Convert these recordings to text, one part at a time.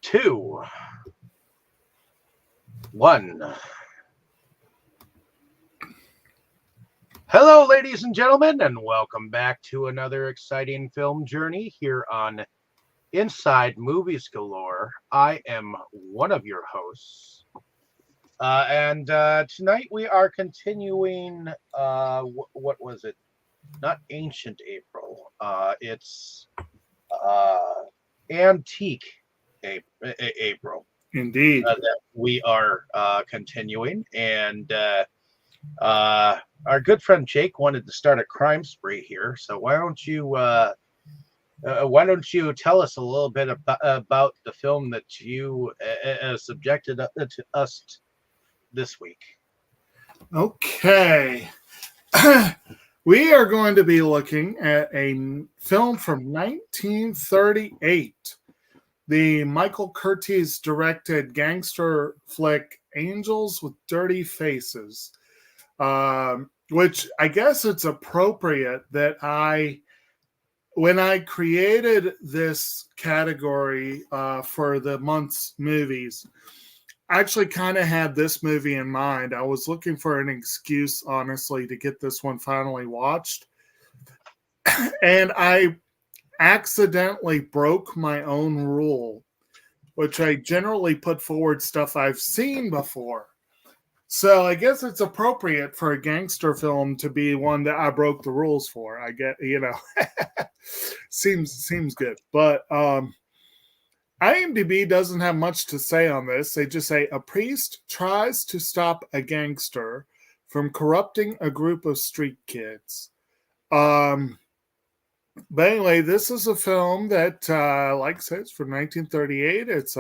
2, 1. Hello, ladies and gentlemen, and welcome back to another exciting film journey here on Inside Movies Galore. I am one of your hosts, and tonight we are continuing. What was it? Not Ancient April. It's Antique April. Indeed. That we are continuing, and our good friend Jake wanted to start a crime spree here. So why don't you tell us a little bit about the film that you subjected to us this week? Okay. We are going to be looking at a film from 1938. The Michael Curtiz directed gangster flick Angels with Dirty Faces, which I guess it's appropriate that when I created this category for the month's movies, I actually kind of had this movie in mind. I was looking for an excuse, honestly, to get this one finally watched. And I accidentally broke my own rule, which I generally put forward stuff I've seen before. So I guess it's appropriate for a gangster film to be one that I broke the rules for. I get, seems good. But IMDb doesn't have much to say on this. They just say a priest tries to stop a gangster from corrupting a group of street kids. But anyway, this is a film that, like I said, it's from 1938. It's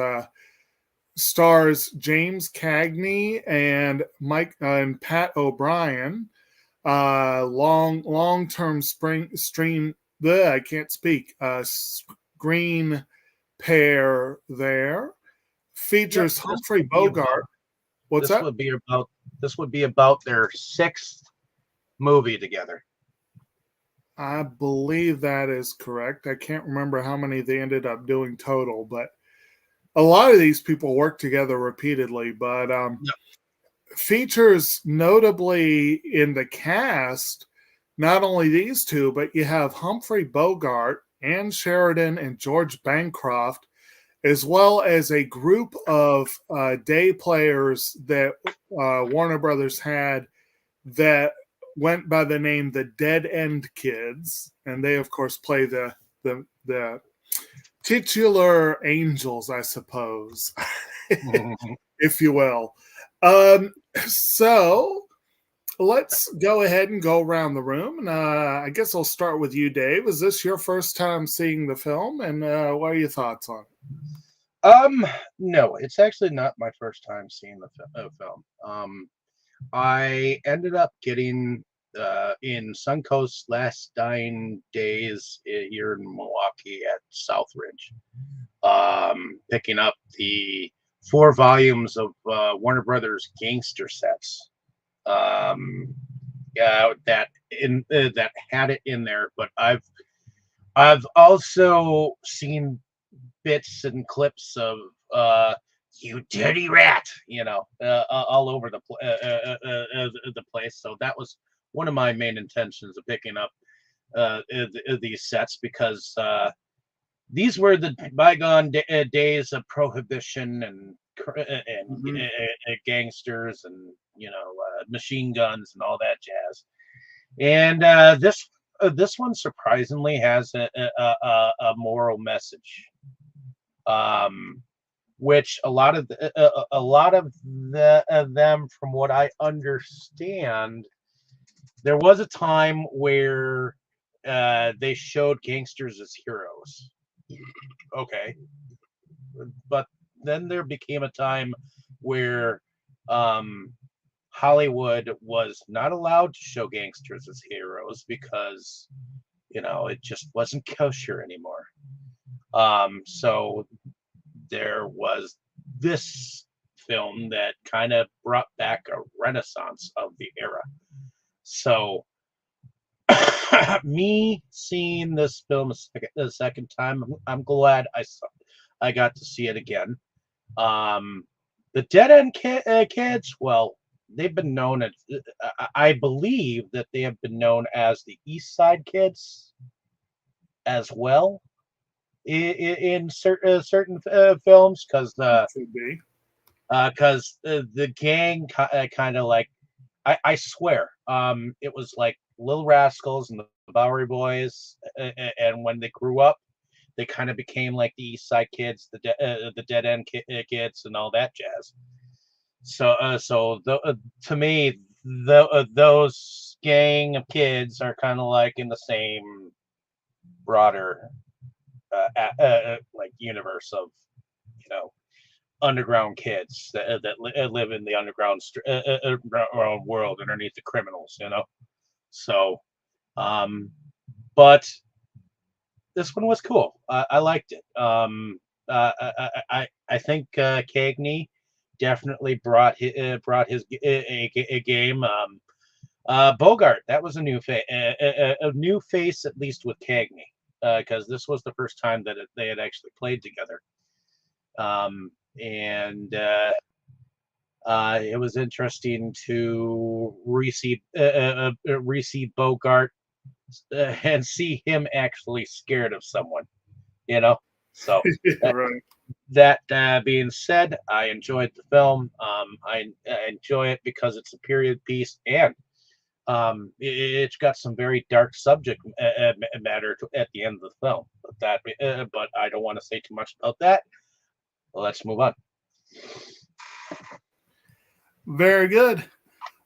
stars James Cagney and Mike and Pat O'Brien. Long-term screen pair there. Features Humphrey Bogart. What's that? This would be about their 6th movie together. I believe that is correct. I can't remember how many they ended up doing total, but a lot of these people work together repeatedly. But features notably in the cast, not only these two, but you have Humphrey Bogart, Ann Sheridan, and George Bancroft, as well as a group of day players that Warner Brothers had that went by the name the Dead End Kids, and they of course play the titular angels, I suppose, if you will. So let's go ahead and go around the room, and I guess I'll start with you, Dave. Is this your first time seeing the film, and what are your thoughts on it? No, it's actually not my first time seeing the film. I ended up getting in Suncoast's last dying days here in Milwaukee at Southridge, picking up the 4 volumes of Warner Brothers gangster sets. That had it in there, but I've also seen bits and clips of you dirty rat, all over the place. So that was one of my main intentions of picking up these sets, because these were the bygone days of prohibition and gangsters and machine guns and all that jazz. And this one surprisingly has a moral message. Which a lot of them, from what I understand, there was a time where they showed gangsters as heroes. Okay, but then there became a time where Hollywood was not allowed to show gangsters as heroes because it just wasn't kosher anymore. So there was this film that kind of brought back a renaissance of the era. So me seeing this film a second time, I'm glad I got to see it again. The Dead End Kids, well, they've been known as, I believe that they have been known as the East Side Kids as well in certain films, because Should be. The gang kind of like, I swear, it was like Little Rascals and the Bowery Boys, and when they grew up, they kind of became like the East Side Kids, the Dead End Kids, and all that jazz. To me, those gang of kids are kind of like in the same broader like universe of, you know, underground kids that live in the underground world underneath the criminals, you know. So, but this one was cool. I liked it. I think Cagney definitely brought his a game. Bogart, that was a new face, a new face, at least with Cagney, because this was the first time that they had actually played together. And it was interesting to receive Bogart and see him actually scared of someone, you know. So Right. that being said, I enjoyed the film. I enjoy it because it's a period piece, and it's got some very dark subject matter at the end of the film. But I don't want to say too much about that. Let's move on. Very good.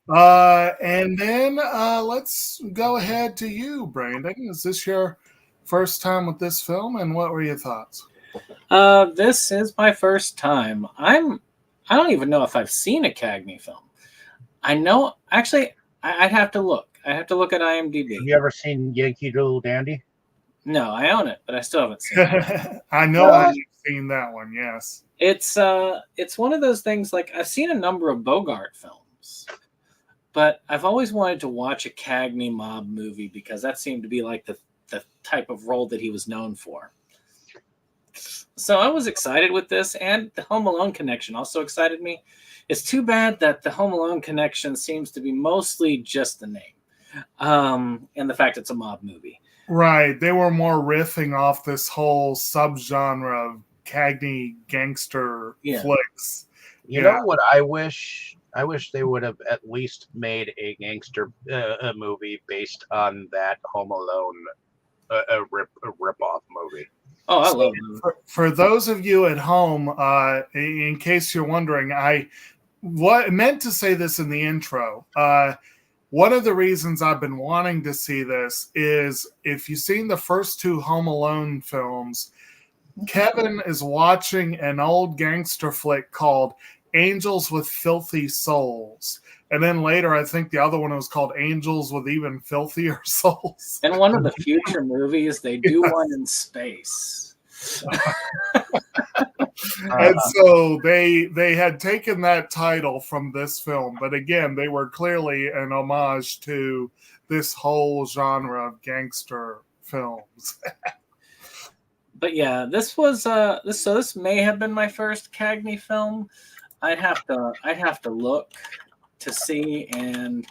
And then let's go ahead to you, Brandon. Is this your first time with this film, and what were your thoughts? This is my first time. I don't even know if I've seen a Cagney film. I know, actually, I'd have to look. I have to look at IMDb. Have you ever seen Yankee Doodle Dandy? No, I own it, but I still haven't seen it. I know I've seen that one. Yes, it's one of those things. Like, I've seen a number of Bogart films, but I've always wanted to watch a Cagney mob movie because that seemed to be like the type of role that he was known for. So I was excited with this, and the Home Alone connection also excited me. It's too bad that the Home Alone connection seems to be mostly just the name, and the fact it's a mob movie. right. They were more riffing off this whole subgenre of Cagney gangster flicks. You know what I wish? I wish they would have at least made a gangster movie based on that Home Alone rip-off movie. Oh, I love them. For those of you at home, in case you're wondering, I meant to say this in the intro. One of the reasons I've been wanting to see this is if you've seen the first two Home Alone films, Kevin is watching an old gangster flick called Angels with Filthy Souls. And then later, I think the other one was called Angels with Even Filthier Souls. And one of the future movies, they do one in space. And so they had taken that title from this film. But again, they were clearly an homage to this whole genre of gangster films. But yeah, this was this may have been my first Cagney film. I'd have to look to see, and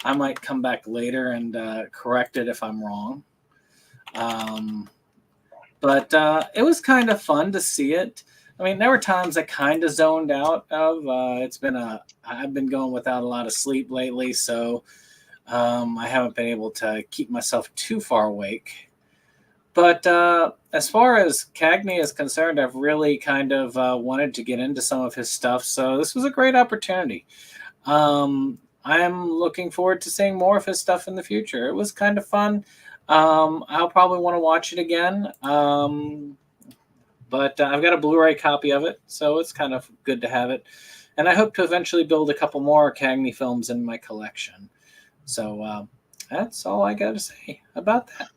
I might come back later and correct it if I'm wrong. But it was kind of fun to see it. I mean, there were times I kind of zoned out of. I've been going without a lot of sleep lately, so I haven't been able to keep myself too far awake. But as far as Cagney is concerned, I've really kind of wanted to get into some of his stuff. So this was a great opportunity. I'm looking forward to seeing more of his stuff in the future. It was kind of fun. I'll probably want to watch it again. But I've got a Blu-ray copy of it, so it's kind of good to have it. And I hope to eventually build a couple more Cagney films in my collection. So that's all I got to say about that.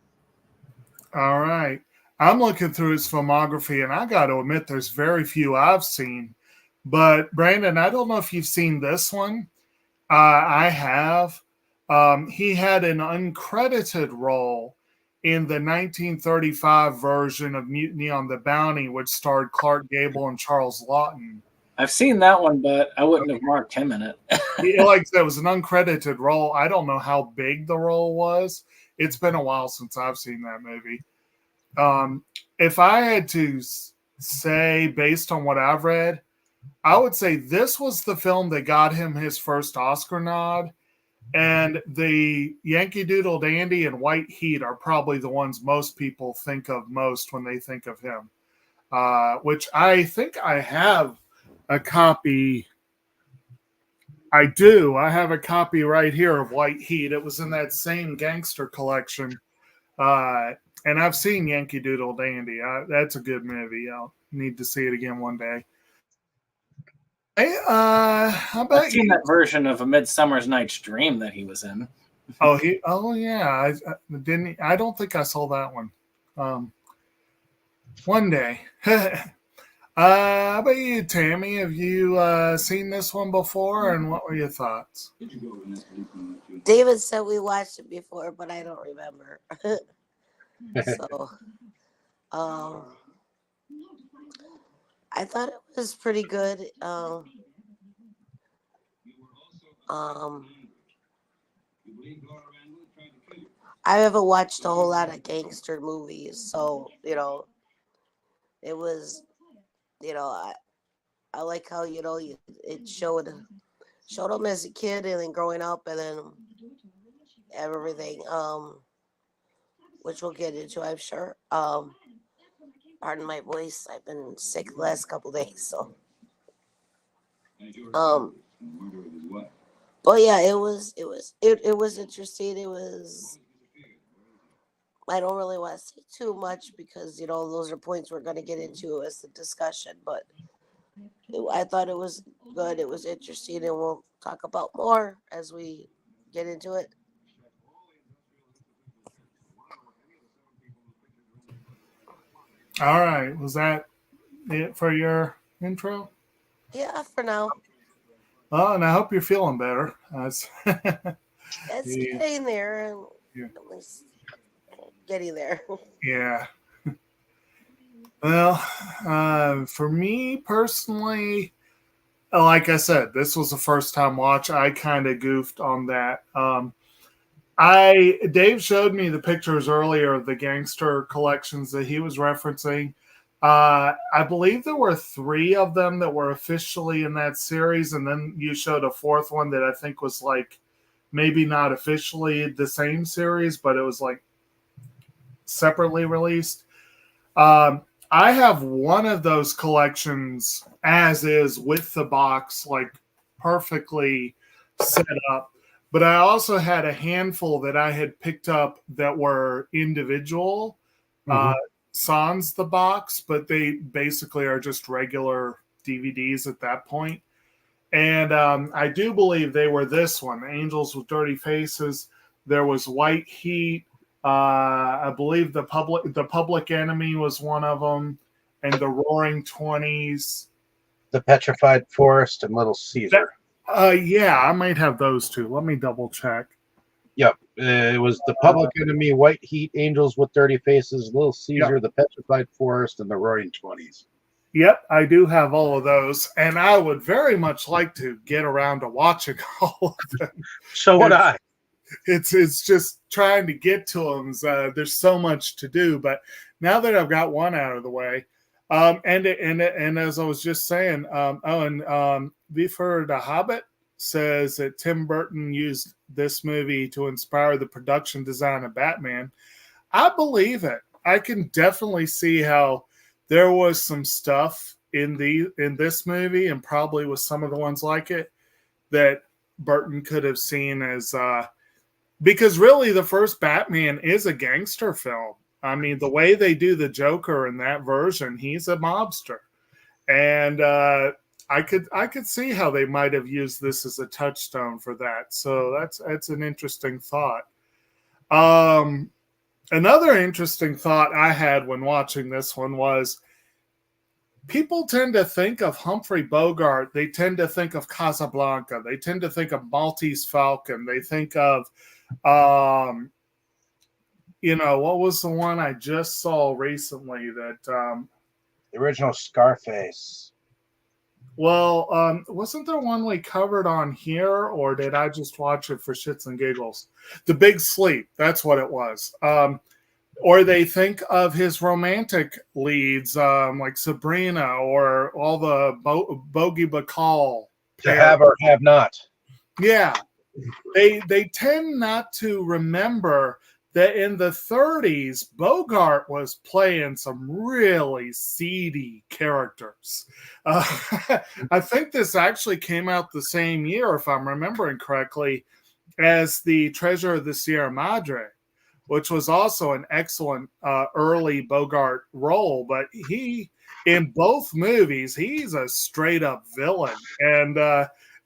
All right. I'm looking through his filmography, and I got to admit there's very few I've seen. But, Brandon, I don't know if you've seen this one. I have. He had an uncredited role in the 1935 version of Mutiny on the Bounty, which starred Clark Gable and Charles Lawton. I've seen that one, but I wouldn't have marked him in it. Like I said, it was an uncredited role. I don't know how big the role was. It's been a while since I've seen that movie. If I had to say, based on what I've read, I would say this was the film that got him his first Oscar nod. And the Yankee Doodle Dandy and White Heat are probably the ones most people think of most when they think of him. Which I think I have a copy. I do. I have a copy right here of White Heat. It was in that same gangster collection. And I've seen Yankee Doodle Dandy. That's a good movie. I'll need to see it again one day. Hey, how about I've seen that version of A Midsummer's Night's Dream that he was in. Oh yeah. I don't think I saw that one. One day. How about you, Tammy? Have you seen this one before, and what were your thoughts? David said we watched it before, but I don't remember. So, I thought it was pretty good. I haven't watched a whole lot of gangster movies, so it was, I like how it showed him as a kid and then growing up and then everything. Which we'll get into, I'm sure. Pardon my voice. I've been sick the last couple days, so. But yeah, it was interesting. It was. I don't really want to say too much because those are points we're going to get into as the discussion. But I thought it was good. It was interesting, and we'll talk about more as we get into it. All right. Was that it for your intro? Yeah, for now. Oh, and I hope you're feeling better. It's getting there. At least getting there. Yeah. Well, for me personally, like I said, this was a first time watch. I kind of goofed on that. Dave showed me the pictures earlier of the gangster collections that he was referencing. I believe there were 3 of them that were officially in that series, and then you showed a 4th one that I think was like maybe not officially the same series, but it was like separately released. I have one of those collections as is with the box, like perfectly set up. But I also had a handful that I had picked up that were individual sans the box, but they basically are just regular DVDs at that point. And I do believe they were this one, Angels with Dirty Faces. There was White Heat. I believe the Public Enemy was one of them, and the Roaring Twenties. The Petrified Forest and Little Caesar. Yeah, I might have those two. Let me double check. Yep. It was the Public Enemy, White Heat, Angels with Dirty Faces, Little Caesar, the Petrified Forest, and the Roaring Twenties. Yep, I do have all of those, and I would very much like to get around to watching all of them. So would I. It's just trying to get to them. There's so much to do, but now that I've got one out of the way, and as I was just saying, we've heard The Hobbit says that Tim Burton used this movie to inspire the production design of Batman. I believe it. I can definitely see how there was some stuff in this movie, and probably with some of the ones like it, that Burton could have seen as because really the first Batman is a gangster film. I mean, the way they do the Joker in that version, he's a mobster. And I could see how they might have used this as a touchstone for that. So that's an interesting thought. Another interesting thought I had when watching this one was people tend to think of Humphrey Bogart. They tend to think of Casablanca. They tend to think of Maltese Falcon. They think of what was the one I just saw recently that The original Scarface. wasn't there one we covered on here, or did I just watch it for shits and giggles? The Big Sleep, that's what it was. Or they think of his romantic leads, like Sabrina or all the Bogey Bacall. To have or have not. Yeah. They tend not to remember that in the 30s, Bogart was playing some really seedy characters. I think this actually came out the same year, if I'm remembering correctly, as The Treasure of the Sierra Madre, which was also an excellent early Bogart role. But in both movies, he's a straight up villain. And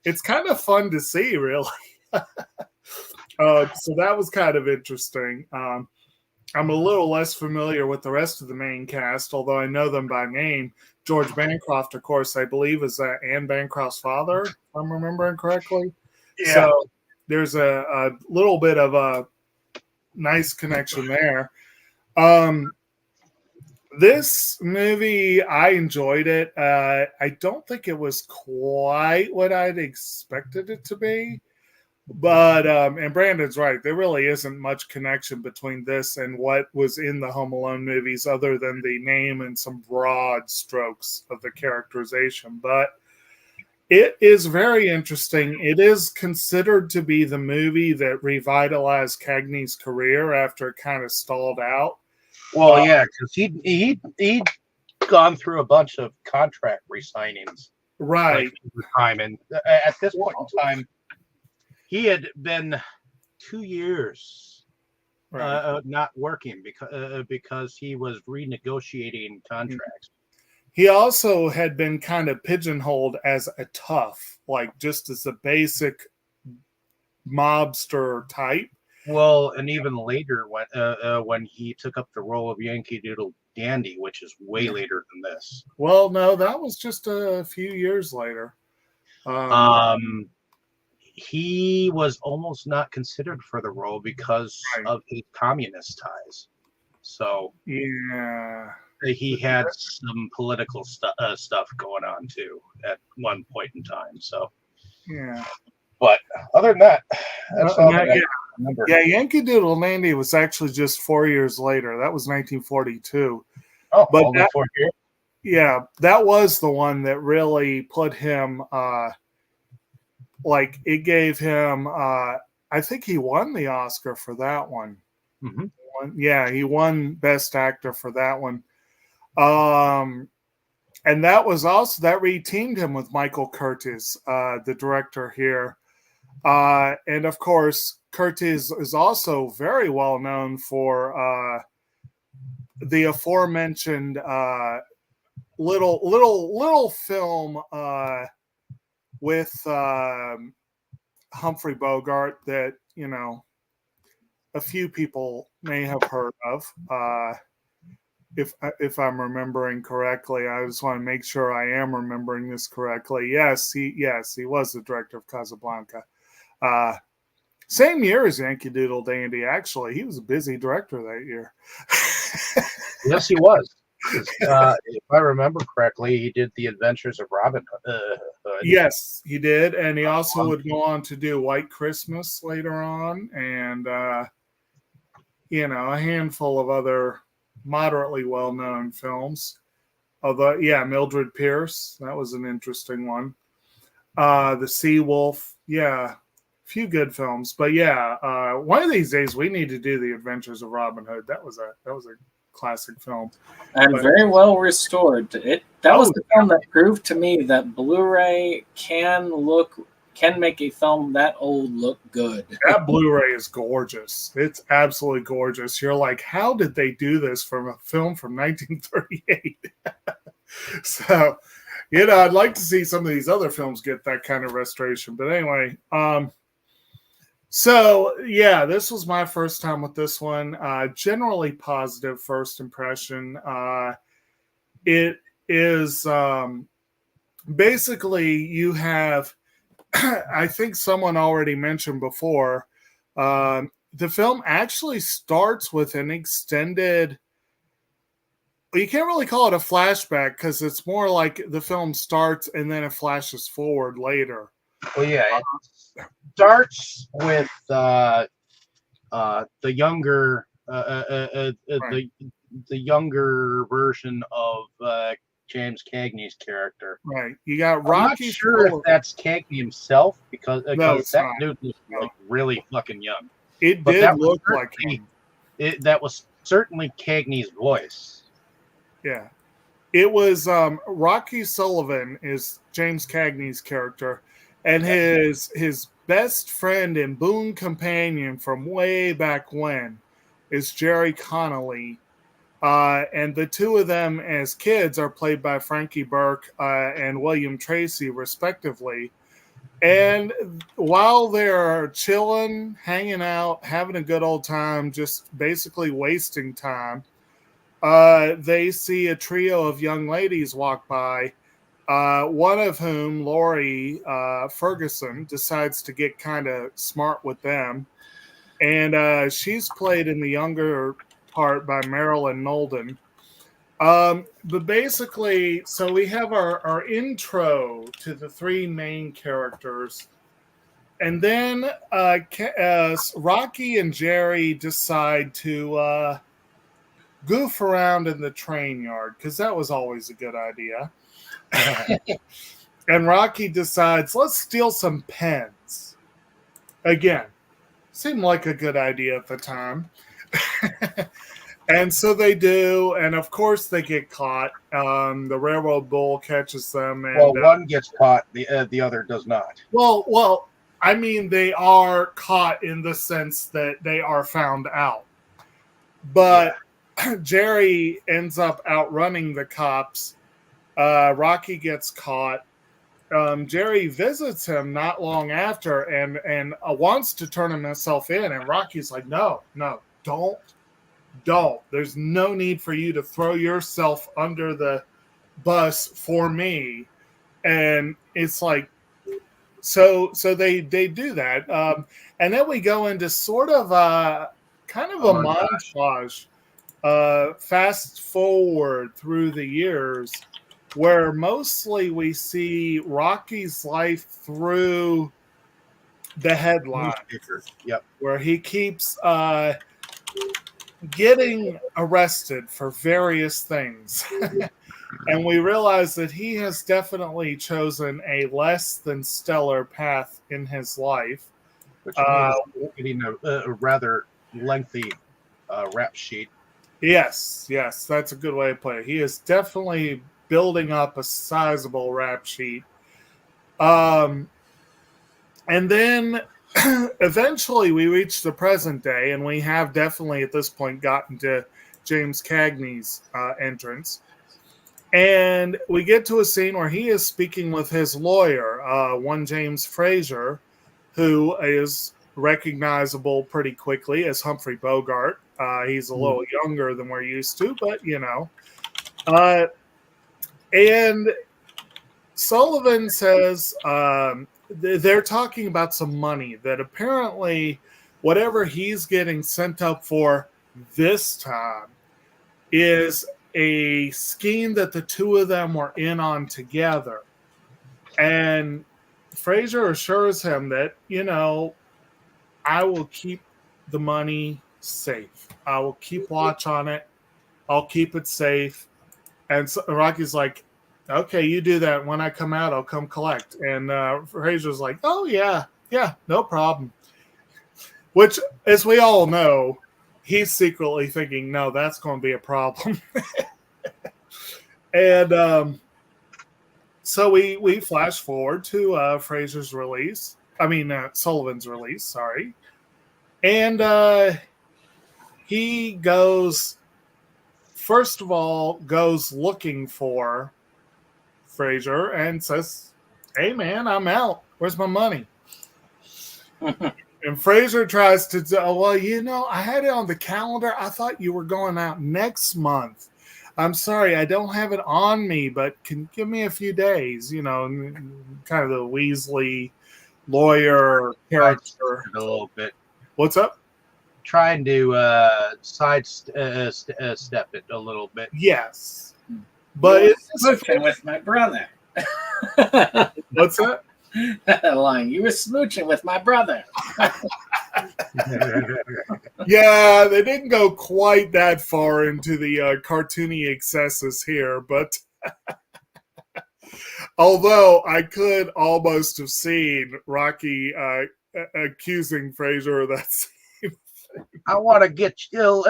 it's kind of fun to see, really. So that was kind of interesting. I'm a little less familiar with the rest of the main cast, although I know them by name. George Bancroft, of course, I believe is Anne Bancroft's father, if I'm remembering correctly. Yeah. So there's a little bit of a nice connection there. This movie, I enjoyed it. I don't think it was quite what I'd expected it to be. But and Brandon's right, there really isn't much connection between this and what was in the Home Alone movies other than the name and some broad strokes of the characterization. But it is very interesting. It is considered to be the movie that revitalized Cagney's career after it kind of stalled out. Well, yeah, because he'd gone through a bunch of contract re-signings, right? Time, and at this point in time, he had been 2 years not working because he was renegotiating contracts. He also had been kind of pigeonholed as a tough, like just as a basic mobster type. Well, and even later when he took up the role of Yankee Doodle Dandy, which is way later than this. Well, no, that was just a few years later. He was almost not considered for the role because of his communist ties. So yeah, he had some political stuff going on too at one point in time. So yeah, but other than that, that's all that I remember. Yeah, Yankee Doodle Dandy was actually just 4 years later. That was 1942. Oh, but only 4 years. Yeah, that was the one that really put him. Like it gave him, I think he won the Oscar for that one. Mm-hmm. He won Best Actor for that one. And that was also, that reteamed him with Michael Curtiz, the director here. And of course, Curtiz is also very well known for the aforementioned little film with Humphrey Bogart that, a few people may have heard of. If I'm remembering correctly, I just want to make sure I am remembering this correctly. Yes, he was the director of Casablanca. Same year as Yankee Doodle Dandy, actually. He was a busy director that year. Yes, he was. If I remember correctly, he did The Adventures of Robin Hood. Yes, he did. And he also would go on to do White Christmas later on and, a handful of other moderately well-known films. Although, Mildred Pierce, that was an interesting one. The Sea Wolf, a few good films. But one of these days we need to do The Adventures of Robin Hood. That was a classic film and very well restored. That was the film that proved to me that Blu-ray can make a film that old look good. That Blu-ray is gorgeous. It's absolutely gorgeous. You're like, how did they do this from a film from 1938? So, I'd like to see some of these other films get that kind of restoration. But anyway, this was my first time with this one. Generally positive first impression. It is basically you have, I think someone already mentioned before, the film actually starts with an extended. You can't really call it a flashback because it's more like the film starts and then it flashes forward later. Well, yeah, it starts with the younger Right. the younger version of James Cagney's character. Right. You got I'm not Rocky. sure if that's Cagney himself because No, it's that not. dude was like really fucking young. It But did that was look like him. that was certainly Cagney's voice. Yeah. It was Rocky Sullivan is James Cagney's character, and his best friend and boon companion from way back when is Jerry Connolly. And the two of them as kids are played by Frankie Burke and William Tracy, respectively. And while they're chilling, hanging out, having a good old time, just basically wasting time, they see a trio of young ladies walk by, one of whom, Laurie Ferguson, decides to get kind of smart with them. And she's played in the younger part by Marilyn Nolden. But basically, so we have our intro to the three main characters. And then Rocky and Jerry decide to goof around in the train yard because that was always a good idea. And Rocky decides, let's steal some pens. Again, seemed like a good idea at the time. And so they do, and of course they get caught. The railroad bull catches them. And, well, one gets caught, the other does not. Well, I mean, they are caught in the sense that they are found out. But Jerry ends up outrunning the cops. Rocky gets caught. Jerry visits him not long after and wants to turn himself in. And Rocky's like, no, don't. There's no need for you to throw yourself under the bus for me. And it's like, so they do that. And then we go into sort of kind of a montage. Fast forward through the years where mostly we see Rocky's life through the headline. Yep. Where he keeps getting arrested for various things. And we realize that he has definitely chosen a less than stellar path in his life. Which means getting a rather lengthy rap sheet. Yes, that's a good way to put it. He is definitely building up a sizable rap sheet. And then eventually we reach the present day, and we have definitely at this point gotten to James Cagney's entrance. And we get to a scene where he is speaking with his lawyer, one James Fraser, who is recognizable pretty quickly as Humphrey Bogart. He's a little younger than we're used to, but you know. And Sullivan says they're talking about some money that apparently whatever he's getting sent up for this time is a scheme that the two of them were in on together. And Fraser assures him that, you know, I will keep the money safe. I will keep watch on it. I'll keep it safe. And so Rocky's like, okay, you do that. When I come out, I'll come collect. And Fraser's like, oh, yeah, no problem. Which, as we all know, he's secretly thinking, no, that's going to be a problem. And so we flash forward to Fraser's release. I mean, Sullivan's release, sorry. And he goes, first of all, goes looking for Fraser and says, hey, man, I'm out. Where's my money? And Fraser tries to, well, you know, I had it on the calendar. I thought you were going out next month. I'm sorry, I don't have it on me, but can give me a few days, you know, kind of the Weasley lawyer character. A little bit. What's up? trying to step it a little bit. Yes, but You were it's smooching with my brother. what's that? That line. You were smooching with my brother. Yeah, they didn't go quite that far into the cartoony excesses here, but although I could almost have seen Rocky accusing Fraser of that scene. I want to get you.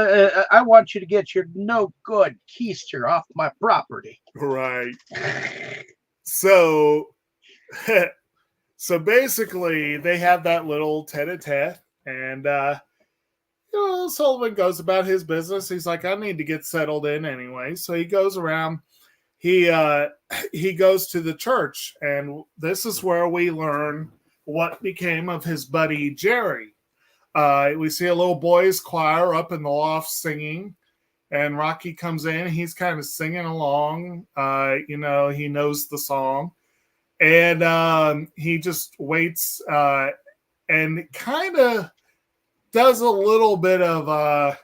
I want you to get your no good keister off my property. Right. So, so basically, they have that little tete-a-tete, and Sullivan goes about his business. He's like, I need to get settled in anyway. So he goes around. He goes to the church, and this is where we learn what became of his buddy Jerry. We see a little boys choir up in the loft singing, and Rocky comes in. He's kind of singing along. He knows the song, and he just waits and kind of does a little bit of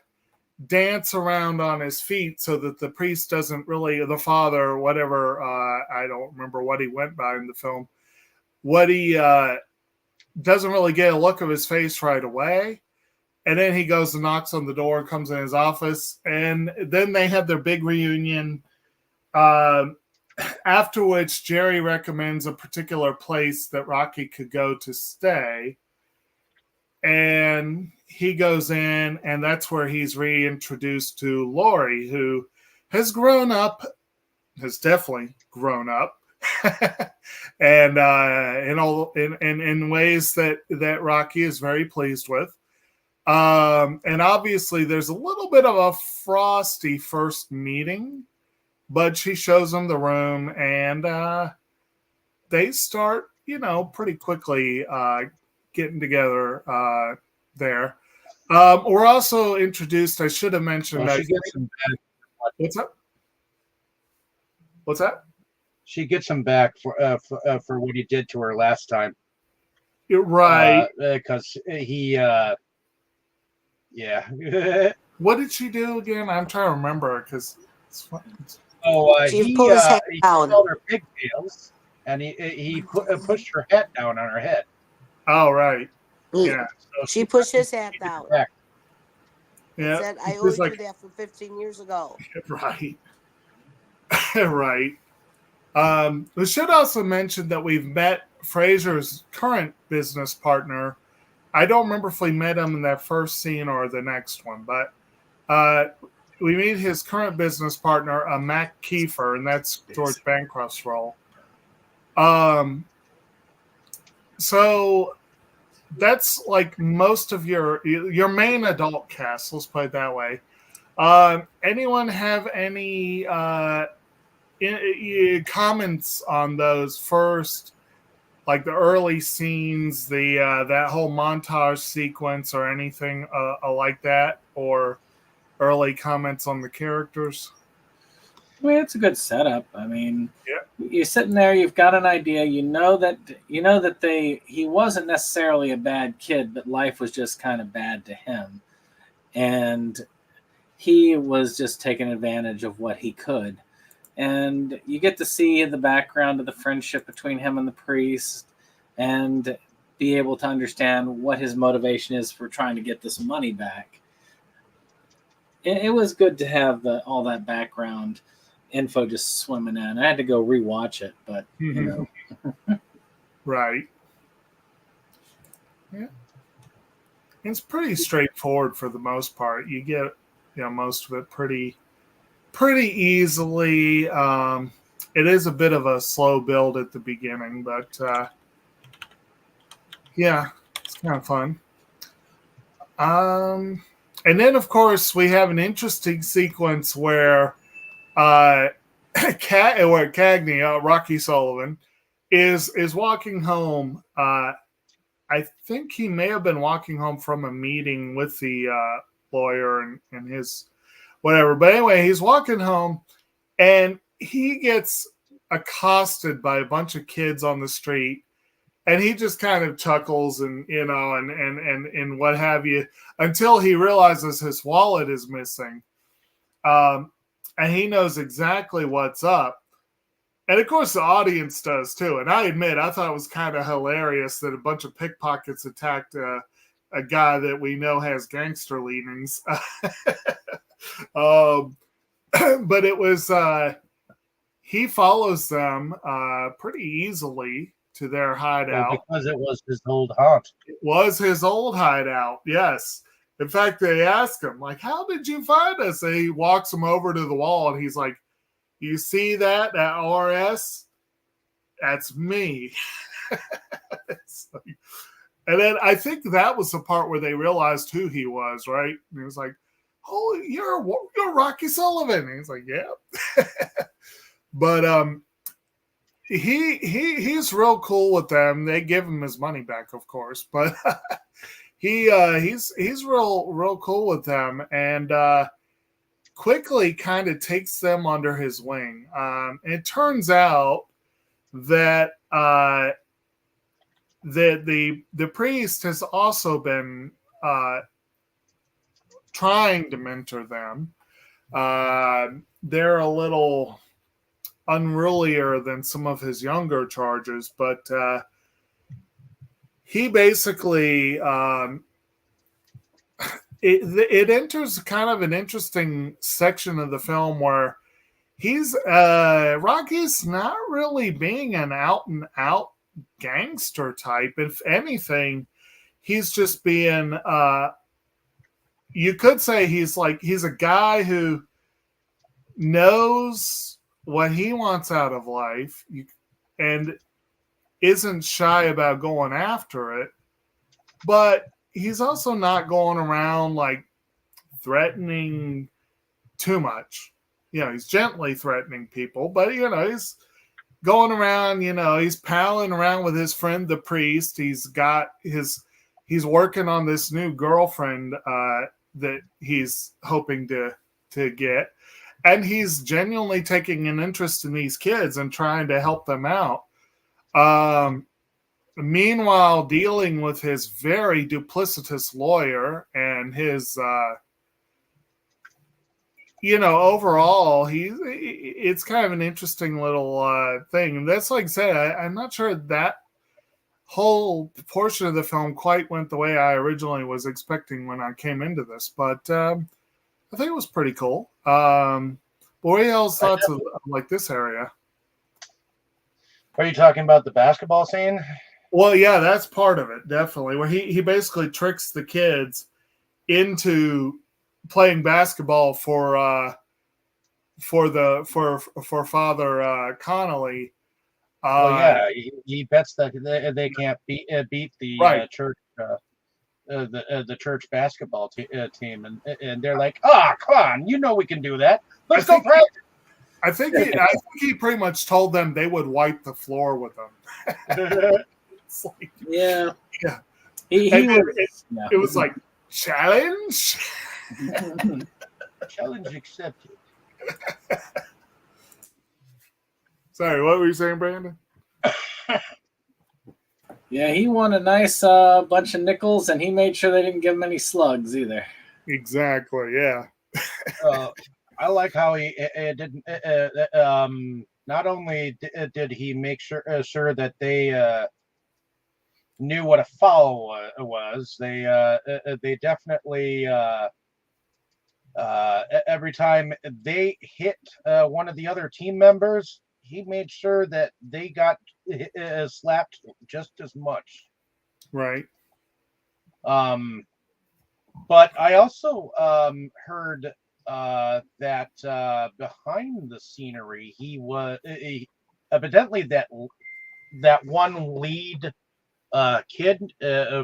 dance around on his feet so that the priest doesn't really, the father or whatever, I don't remember what he went by in the film, what he doesn't really get a look of his face right away. And then he goes and knocks on the door, comes in his office, and then they have their big reunion, after which Jerry recommends a particular place that Rocky could go to stay. And he goes in, and that's where he's reintroduced to Laurie, who has grown up, has definitely grown up, and in ways that Rocky is very pleased with. And obviously, there's a little bit of a frosty first meeting, but she shows him the room, and they start, pretty quickly getting together there. We're also introduced, I should have mentioned that. What's up? What's that? She gets him back for what he did to her last time. You're right. Because he, yeah. What did she do again? I'm trying to remember because it's fun. She pulled his head he down. called her pigtails, and he pushed her hat down on her head. Oh, right. Yeah. So She pushed his hat down. Yeah. Said, I owed you that from 15 years ago. Right. Right. We should also mention that we've met Fraser's current business partner. I don't remember if we met him in that first scene or the next one, but we meet his current business partner, Mac Kiefer, and that's George Bancroft's role. So that's like most of your main adult cast. Let's put it that way. Anyone have any comments on those first, like the early scenes, that whole montage sequence, or anything like that, or early comments on the characters? I mean, it's a good setup. I mean, You're sitting there, you've got an idea, he wasn't necessarily a bad kid, but life was just kind of bad to him. And he was just taking advantage of what he could. And you get to see the background of the friendship between him and the priest, and be able to understand what his motivation is for trying to get this money back. It was good to have all that background info just swimming in. I had to go rewatch it, but Right. Yeah. It's pretty straightforward for the most part. You get most of it pretty easily. It is a bit of a slow build at the beginning, but yeah, it's kind of fun. And then, of course, we have an interesting sequence where Cagney, Rocky Sullivan, is walking home. I think he may have been walking home from a meeting with the lawyer and his whatever. But anyway, he's walking home, and he gets accosted by a bunch of kids on the street. And he just kind of chuckles and, you know, and what have you, until he realizes his wallet is missing. And he knows exactly what's up. And of course, the audience does too. And I admit, I thought it was kind of hilarious that a bunch of pickpockets attacked a guy that we know has gangster leanings. But it was, he follows them pretty easily to their hideout. Well, because it was his old haunt. It was his old hideout, yes. In fact, they ask him, like, how did you find us? And he walks him over to the wall, and he's like, you see that RS? That's me. And then I think that was the part where they realized who he was, right? And he was like, oh, you're Rocky Sullivan. And he's like, yeah. But he's real cool with them. They give him his money back, of course, but he's real cool with them, and quickly kind of takes them under his wing. And it turns out that the priest has also been trying to mentor them. They're a little unrulier than some of his younger charges, but he basically it enters kind of an interesting section of the film where Rocky's not really being an out and out gangster type. If anything, he's just being you could say he's a guy who knows what he wants out of life and isn't shy about going after it, but he's also not going around like threatening too much. You know, he's gently threatening people, but you know, he's going around, you know, he's palling around with his friend the priest. He's working on this new girlfriend that he's hoping to get. And he's genuinely taking an interest in these kids and trying to help them out. Meanwhile, dealing with his very duplicitous lawyer and his, overall, it's kind of an interesting little thing. And that's like I said, I'm not sure that whole portion of the film quite went the way I originally was expecting when I came into this, but I think it was pretty cool. What else thoughts of like this area? Are you talking about the basketball scene? Well, yeah, that's part of it, definitely. Where he basically tricks the kids into playing basketball for Father Connolly. He bets that they can't beat the right. church. The church basketball team, and they're like, "Oh, come on, you know we can do that. Let's go practice." I think he pretty much told them they would wipe the floor with them. Like, yeah. It was like challenge. Challenge accepted. Sorry, what were you saying, Brandon? Yeah, he won a nice bunch of nickels, and he made sure they didn't give him any slugs either. Exactly, yeah. I like how he didn't. Not only did he make sure that they knew what a foul was, they definitely every time they hit one of the other team members, he made sure that they got slapped just as much. Right. But I also heard that behind the scenery, he was evidently that one lead kid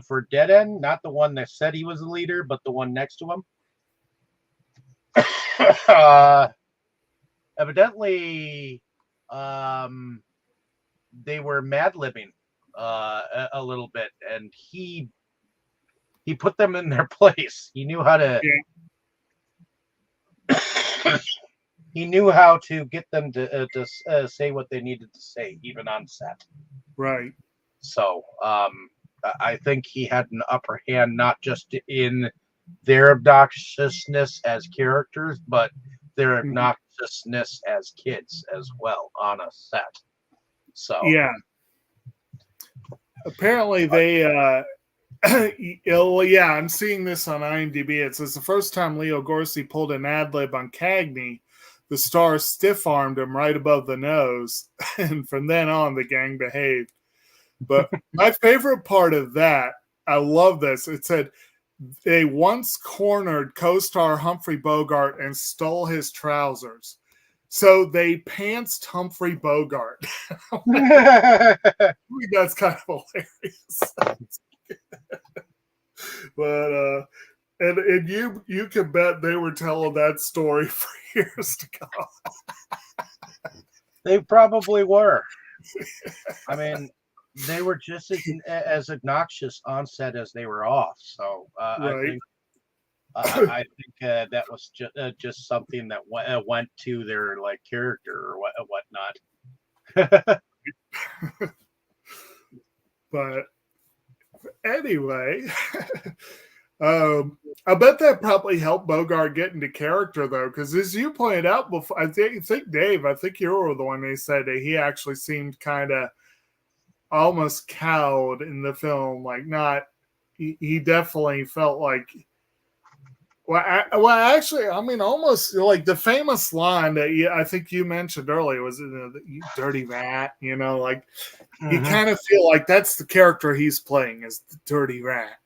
for Dead End, not the one that said he was the leader, but the one next to him. Evidently, they were mad-libbing a little bit, and he put them in their place. He knew how to. He knew how to get them to say what they needed to say, even on set. Right. So I think he had an upper hand, not just in their obnoxiousness as characters, but their obnoxiousness as kids as well on a set. So Yeah. Apparently they well, yeah, I'm seeing this on IMDb. It says the first time Leo Gorcey pulled an ad lib on Cagney, the star stiff-armed him right above the nose, and from then on the gang behaved. But my favorite part of that, I love this. It said they once cornered co-star Humphrey Bogart and stole his trousers. So they pantsed Humphrey Bogart. I think that's kind of hilarious. But and you can bet they were telling that story for years to come. they probably were. I mean, they were just as obnoxious on set as they were off. So Right. I think that was just something that went to their like character or whatnot. But anyway, I bet that probably helped Bogart get into character though, because as you pointed out before, I think Dave, I think you were the one who said that he actually seemed kind of almost cowed in the film, like not. He definitely felt like. Well, actually, I mean, almost like the famous line that I think you mentioned earlier was, "You dirty rat," like you kind of feel like that's the character he's playing is the dirty rat,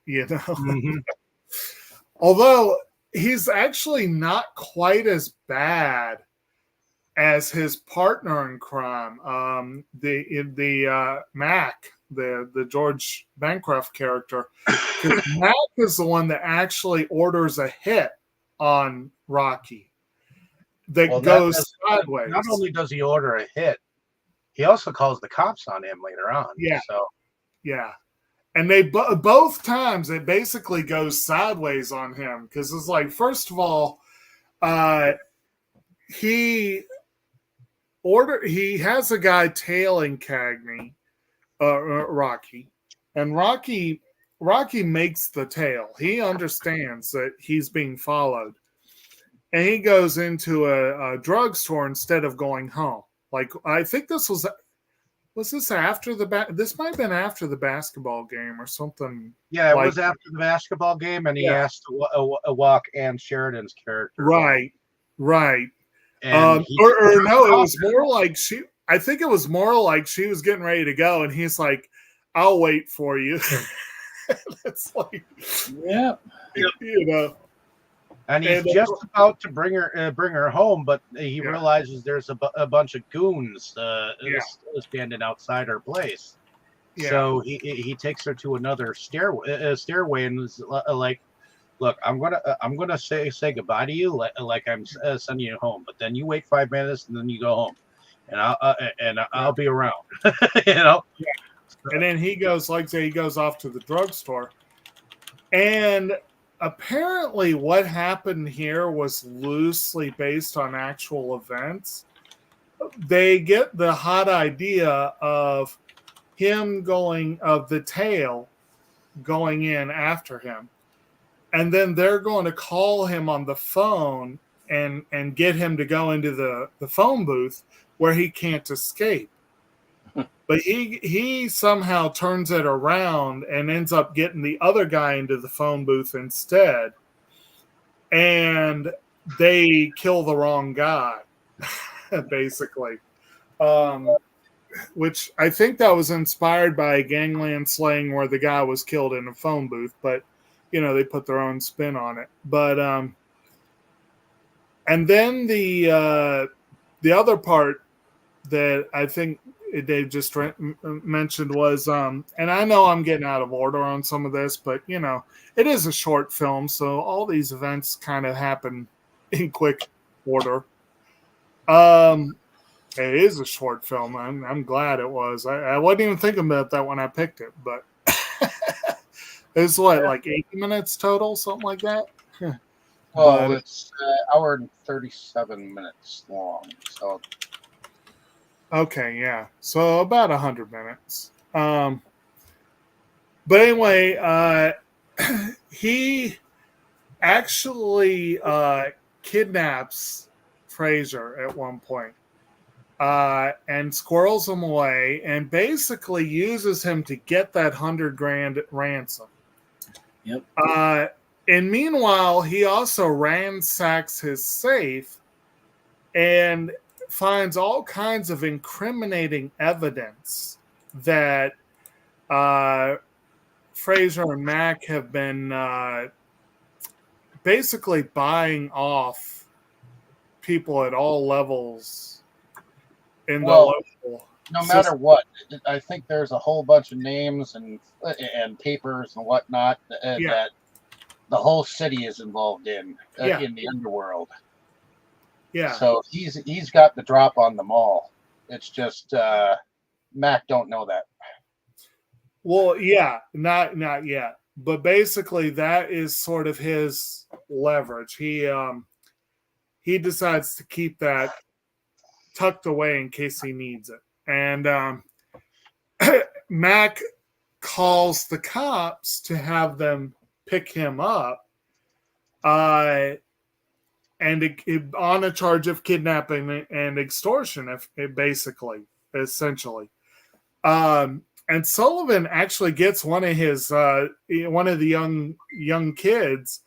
Although he's actually not quite as bad as his partner in crime, the Mac, the George Bancroft character. Because Mac is the one that actually orders a hit on Rocky that goes sideways. Not only does he order a hit, he also calls the cops on him later on. Yeah. So yeah. And they both times it basically goes sideways on him because it's like, first of all, he has a guy tailing Cagney, Rocky, and Rocky makes the tail. He understands that he's being followed, and he goes into a drugstore instead of going home. Like I think this was this after this might have been after the basketball game or something. Yeah, it was after the basketball game, and he asked to walk Ann Sheridan's character. Right. And or no, it was more like I think it was more like she was getting ready to go, and he's like, "I'll wait for you." It's like, yeah, And he's just about to bring her home, but he realizes there's a bunch of goons standing outside her place. Yeah. So he takes her to another stairway, and is like, "Look, I'm gonna say goodbye to you, like I'm sending you home, but then you wait 5 minutes and then you go home, and I'll be around." Yeah. And then he goes, he goes off to the drugstore, and apparently what happened here was loosely based on actual events. They get the hot idea of him the tail going in after him. And then they're going to call him on the phone and get him to go into the phone booth where he can't escape. But he somehow turns it around and ends up getting the other guy into the phone booth instead. And they kill the wrong guy, basically. Which I think that was inspired by a gangland slaying where the guy was killed in a phone booth. But, they put their own spin on it. But, and then the other part that I think Dave just mentioned was, and I know I'm getting out of order on some of this, but it is a short film, so all these events kind of happen in quick order. It is a short film. I'm glad it was. I wasn't even thinking about that when I picked it, but it's like 80 minutes total, something like that. Well, it's hour and 37 minutes long, so. Okay, yeah. So about 100 minutes. But anyway, he actually kidnaps Fraser at one point, and squirrels him away and basically uses him to get that $100,000 ransom. Yep. And meanwhile, he also ransacks his safe and finds all kinds of incriminating evidence that Fraser and Mac have been basically buying off people at all levels in the local. No matter what, I think there's a whole bunch of names and papers and whatnot that the whole city is involved in the underworld. Yeah. So he's got the drop on them all. It's just Mac don't know that. Well, yeah, not yet. But basically that is sort of his leverage. He decides to keep that tucked away in case he needs it. And Mac calls the cops to have them pick him up, and on a charge of kidnapping and extortion, essentially. And Sullivan actually gets one of the young kids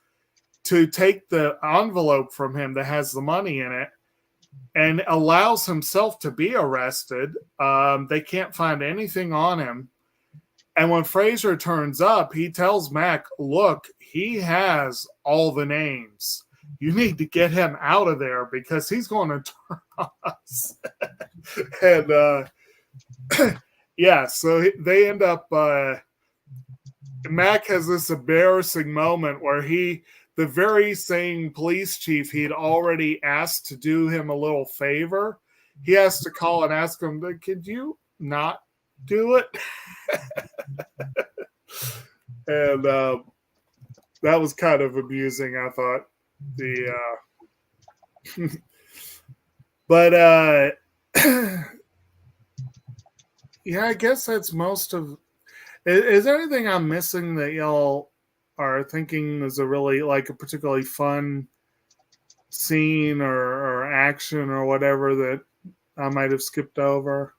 to take the envelope from him that has the money in it, and allows himself to be arrested. They can't find anything on him. And when Fraser turns up, he tells Mac, look, he has all the names. You need to get him out of there because he's going to turn on us. And yeah, so they end up, Mac has this embarrassing moment where the very same police chief he'd already asked to do him a little favor, he has to call and ask him, could you not do it? And that was kind of amusing, I thought. But yeah, I guess that's most of. Is there anything I'm missing that y'all are thinking is a really a particularly fun scene or action or whatever that I might have skipped over?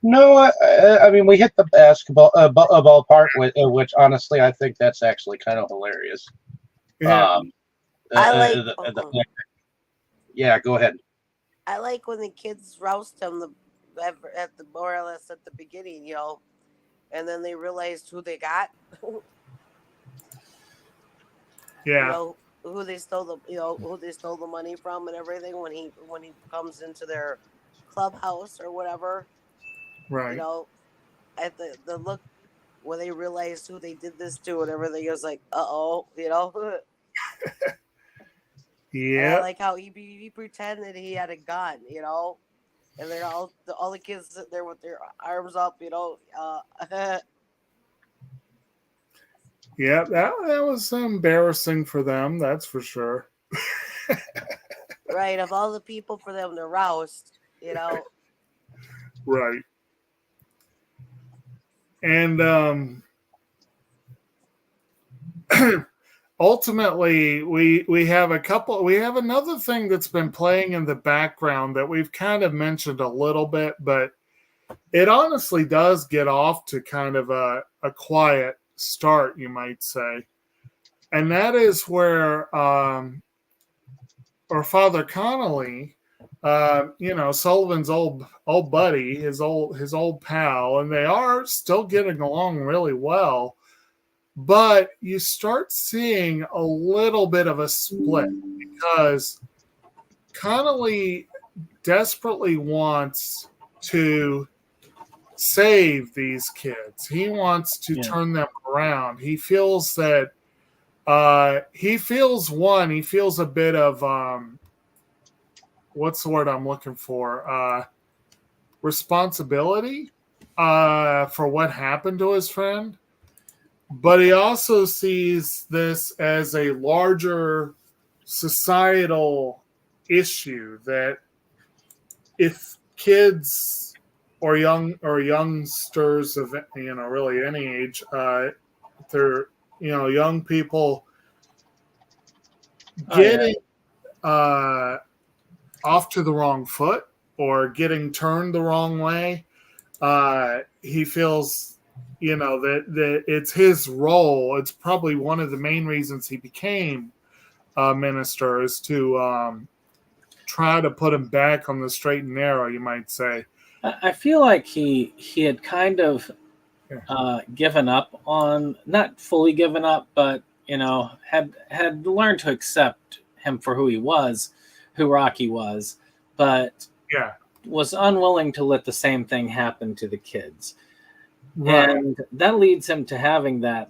No, I mean we hit the basketball ball part, which honestly I think that's actually kind of hilarious. Yeah. I like. Yeah, go ahead. I like when the kids roust him at the more or less at the beginning, and then they realized who they got. Yeah. Who they stole the money from and everything when he comes into their clubhouse or whatever. Right. At the look when they realized who they did this to and everything, it was like, Yeah. I like how he pretended he had a gun, and they're all the kids sitting there with their arms up, Yeah, that was embarrassing for them, that's for sure. Right, of all the people for them to roust, Right. And ultimately we have another thing that's been playing in the background that we've kind of mentioned a little bit, but it honestly does get off to kind of a quiet start, you might say. And that is where or Father Connolly, Sullivan's old buddy, his old pal, and they are still getting along really well. But you start seeing a little bit of a split because Connolly desperately wants to save these kids. He wants to turn them around. He feels that he feels a bit of what's the word I'm looking for? Responsibility for what happened to his friend. But he also sees this as a larger societal issue that if kids or youngsters of really any age they're, young people Oh, yeah. getting off to the wrong foot or getting turned the wrong way. He feels, that it's his role. It's probably one of the main reasons he became a minister, is to try to put him back on the straight and narrow, you might say. I feel like he had kind of given up on, not fully given up, but had learned to accept him for who Rocky was, but was unwilling to let the same thing happen to the kids. Right. And that leads him to having that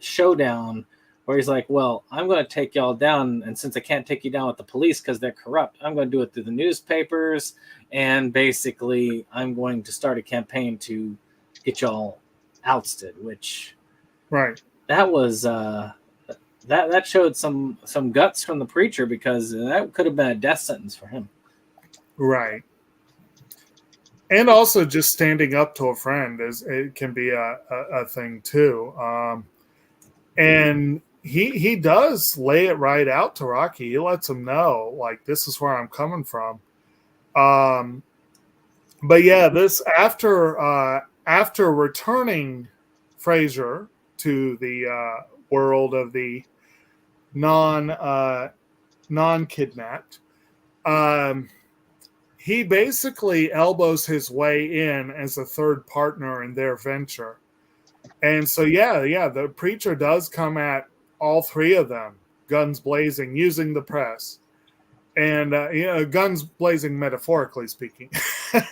showdown where he's like, well, I'm going to take y'all down, and since I can't take you down with the police because they're corrupt, I'm going to do it through the newspapers, and basically I'm going to start a campaign to get y'all ousted, which that was that showed some guts from the preacher, because that could have been a death sentence for him. Right. And also just standing up to a friend it can be a thing too. And he does lay it right out to Rocky. He lets him know, this is where I'm coming from. But yeah, this after returning Fraser to the world of the non-kidnapped, he basically elbows his way in as a third partner in their venture. And so, the preacher does come at all three of them, guns blazing, using the press. And, guns blazing metaphorically speaking. But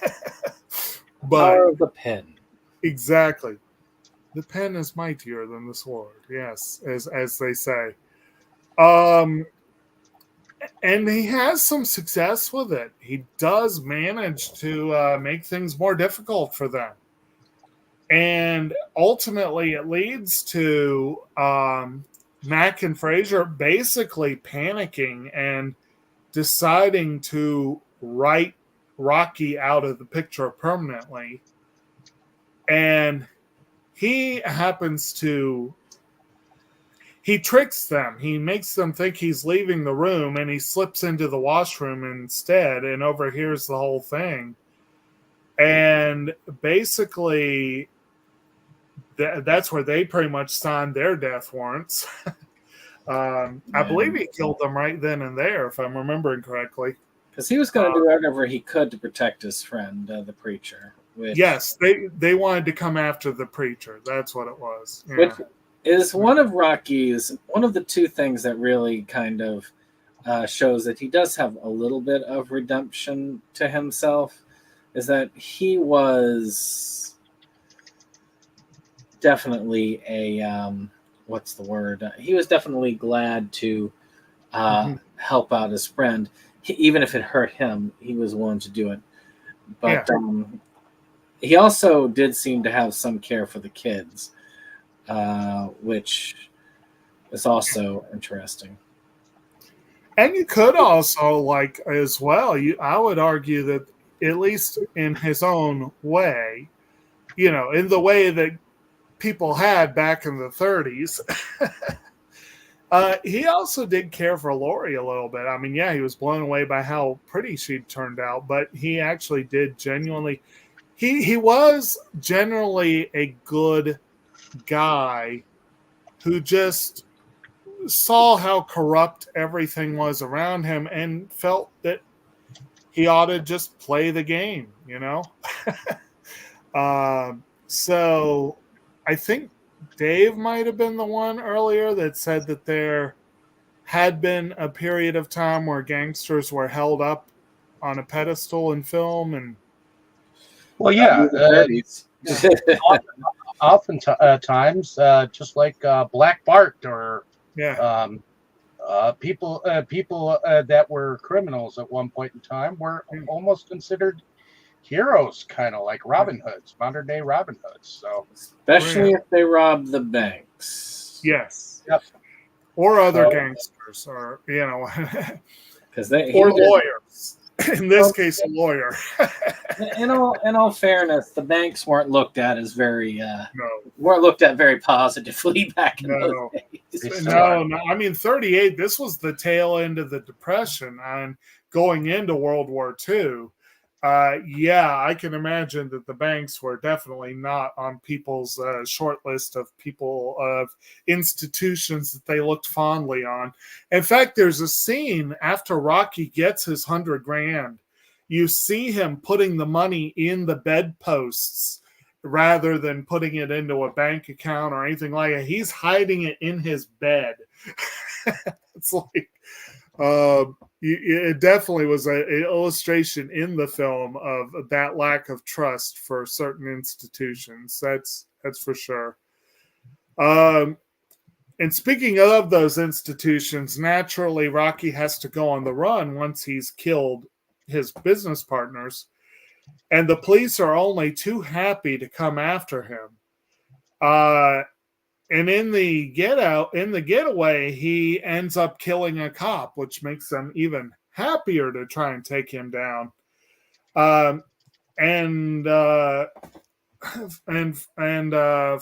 power of the pen. Exactly. The pen is mightier than the sword. Yes, as they say. And he has some success with it. He does manage to make things more difficult for them. And ultimately, it leads to Mac and Fraser basically panicking and deciding to write Rocky out of the picture permanently. And he tricks them. He makes them think he's leaving the room, and he slips into the washroom instead and overhears the whole thing. And basically, that's where they pretty much signed their death warrants. I believe he killed them right then and there, if I'm remembering correctly. Because he was going to do whatever he could to protect his friend, the preacher. Yes, they wanted to come after the preacher. That's what it was. Yeah. Which is one of the two things that really kind of shows that he does have a little bit of redemption to himself, is that he was definitely he was definitely glad to help out his friend. Even if it hurt him, he was willing to do it. But he also did seem to have some care for the kids, which is also interesting. And you could also, as well, I would argue that, at least in his own way, in the way that people had back in the 30s, he also did care for Lori a little bit. I mean, he was blown away by how pretty she turned out, but he actually did genuinely. He was generally a good guy who just saw how corrupt everything was around him and felt that he ought to just play the game, So I think Dave might have been the one earlier that said that there had been a period of time where gangsters were held up on a pedestal in film. And well, oftentimes, just like Black Bart or people that were criminals at one point in time were almost considered heroes, kind of like Robin Hoods, modern day Robin Hoods. So especially if they rob the banks. Yes. Yep. Or other gangsters, or because or lawyers. In this case, a lawyer. In all fairness, the banks weren't looked at as very positively back in those No. days. No. I mean, 38. This was the tail end of the Depression and going into World War II. Yeah, I can imagine that the banks were definitely not on people's short list of people of institutions that they looked fondly on. In fact, there's a scene after Rocky gets his $100,000. You see him putting the money in the bedposts rather than putting it into a bank account or anything like that. He's hiding it in his bed. It's like, it definitely was an illustration in the film of that lack of trust for certain institutions. That's for sure. And speaking of those institutions, naturally, Rocky has to go on the run once he's killed his business partners, and the police are only too happy to come after him. And in the getaway, he ends up killing a cop, which makes them even happier to try and take him down. And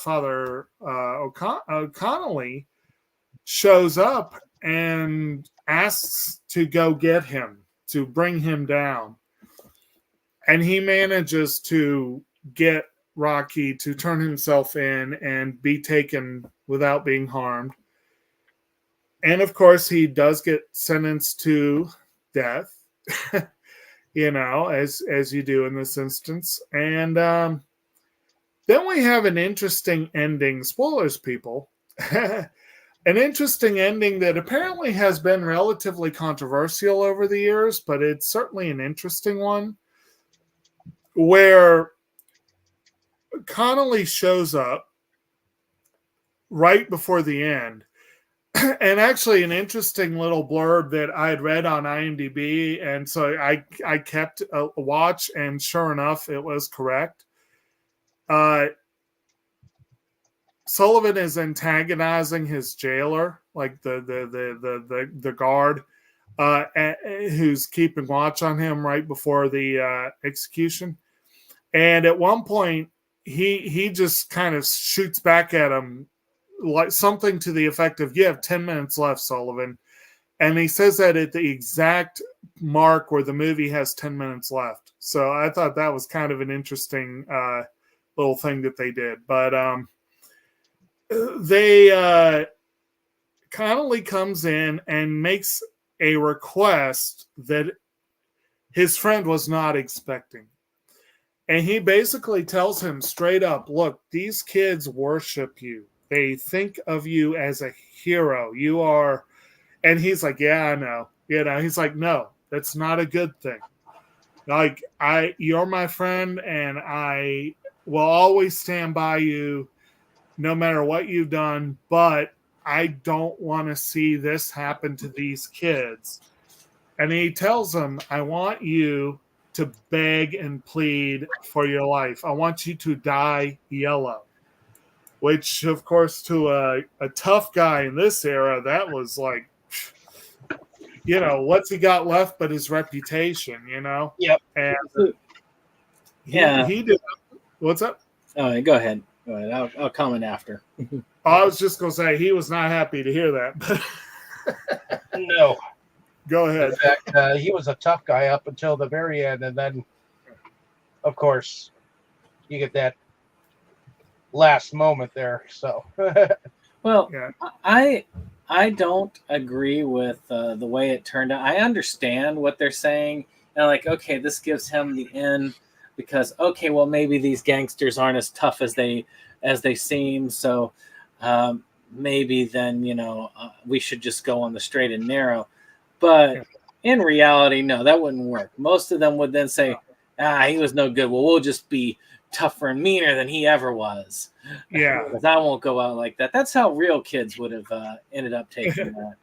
Father O'Connelly shows up and asks to go get him, to bring him down. And he manages to get Rocky to turn himself in and be taken without being harmed. And of course, he does get sentenced to death, as you do in this instance. And then we have an interesting ending. Spoilers, people. An interesting ending that apparently has been relatively controversial over the years, but it's certainly an interesting one, where Connolly shows up right before the end. And actually an interesting little blurb that I had read on IMDb, and so I kept a watch, and sure enough, it was correct. Sullivan is antagonizing his jailer, like the guard, who's keeping watch on him right before the execution. And at one point, he just kind of shoots back at him, like something to the effect of, "You have 10 minutes left, Sullivan." And he says that at the exact mark where the movie has 10 minutes left. So I thought that was kind of an interesting little thing that they did. But Connolly comes in and makes a request that his friend was not expecting. And he basically tells him straight up, "Look, these kids worship you. They think of you as a hero. You are," and he's like, "Yeah, I know." He's like, "No, that's not a good thing. Like, you're my friend, and I will always stand by you no matter what you've done, but I don't want to see this happen to these kids." And he tells them, "I want you to beg and plead for your life. I want you to die yellow." Which, of course, to a tough guy in this era, that was like, what's he got left but his reputation, Yep. And yeah. He did. What's up? All right, go ahead. I'll comment after. I was just going to say he was not happy to hear that. But No. Go ahead. In fact, he was a tough guy up until the very end, and then, of course, you get that last moment there. So, well, yeah. I don't agree with the way it turned out. I understand what they're saying, and like, okay, this gives him the in because okay, well, maybe these gangsters aren't as tough as they seem, so maybe then we should just go on the straight and narrow. But in reality, no, that wouldn't work. Most of them would then say, he was no good. Well, we'll just be tougher and meaner than he ever was. Yeah. Because I won't go out like that. That's how real kids would have ended up taking that.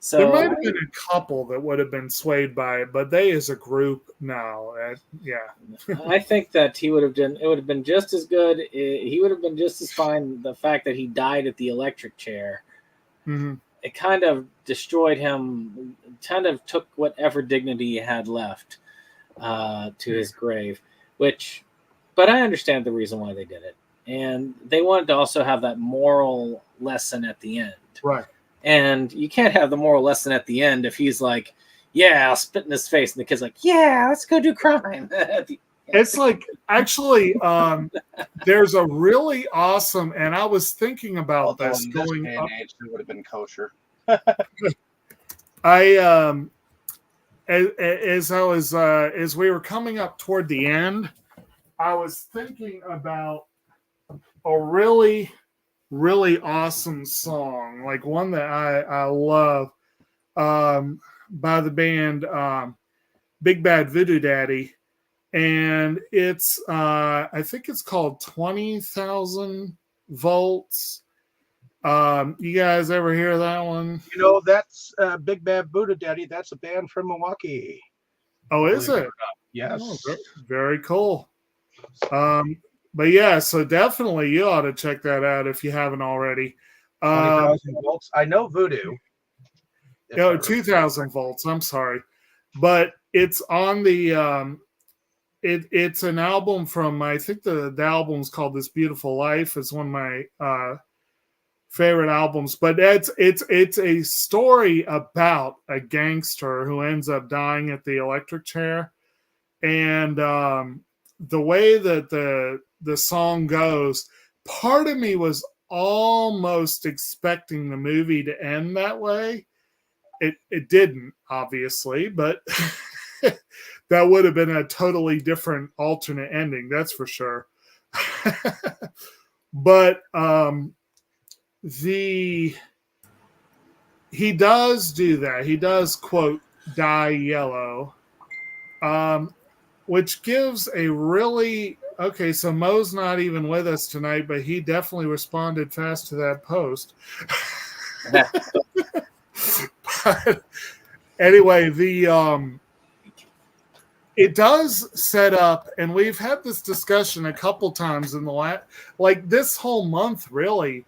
So there might have been a couple that would have been swayed by it, but they as a group, no. I think that it would have been just as good. He would have been just as fine. The fact that he died at the electric chair. Mm-hmm. it kind of destroyed him, kind of took whatever dignity he had left to his grave, but I understand the reason why they did it. And they wanted to also have that moral lesson at the end. Right. And you can't have the moral lesson at the end if he's like, yeah, I'll spit in his face. And the kid's like, yeah, let's go do crime. It's like, actually, there's a really awesome, and I was thinking about Although this in this going day up. and age, it would have been kosher. As we were coming up toward the end, I was thinking about a really, really awesome song, like one that I love, by the band Big Bad Voodoo Daddy, and it's I think it's called 20,000 Volts. You guys ever hear that one? You know, that's Big Bad Buddha Daddy. That's a band from Milwaukee. Oh, is it? Yes. Oh, very cool. But yeah, so definitely you ought to check that out if you haven't already. 20,000 volts. I know Voodoo. 2,000 volts. I'm sorry, but it's on the. It's an album from, I think the album's called This Beautiful Life. It's one of my favorite albums, but it's a story about a gangster who ends up dying at the electric chair, and the way that the song goes, part of me was almost expecting the movie to end that way. It didn't, obviously, but that would have been a totally different alternate ending, that's for sure. But he does do that. He does quote "die yellow," which gives a really okay. So Mo's not even with us tonight, but he definitely responded fast to that post. But anyway, it does set up, and we've had this discussion a couple times in the like this whole month, really,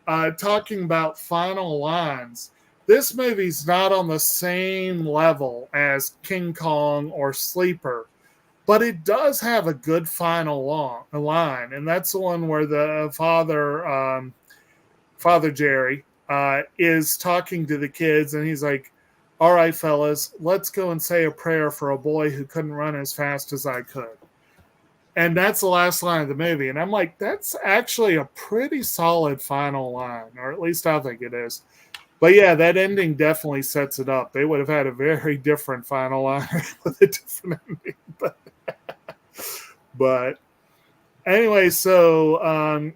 talking about final lines. This movie's not on the same level as King Kong or Sleeper, but it does have a good final line, and that's the one where the Father Jerry, is talking to the kids, and he's like, all right, fellas, let's go and say a prayer for a boy who couldn't run as fast as I could. And that's the last line of the movie. And I'm like, that's actually a pretty solid final line, or at least I think it is. But yeah, that ending definitely sets it up. They would have had a very different final line with a different ending. But anyway, so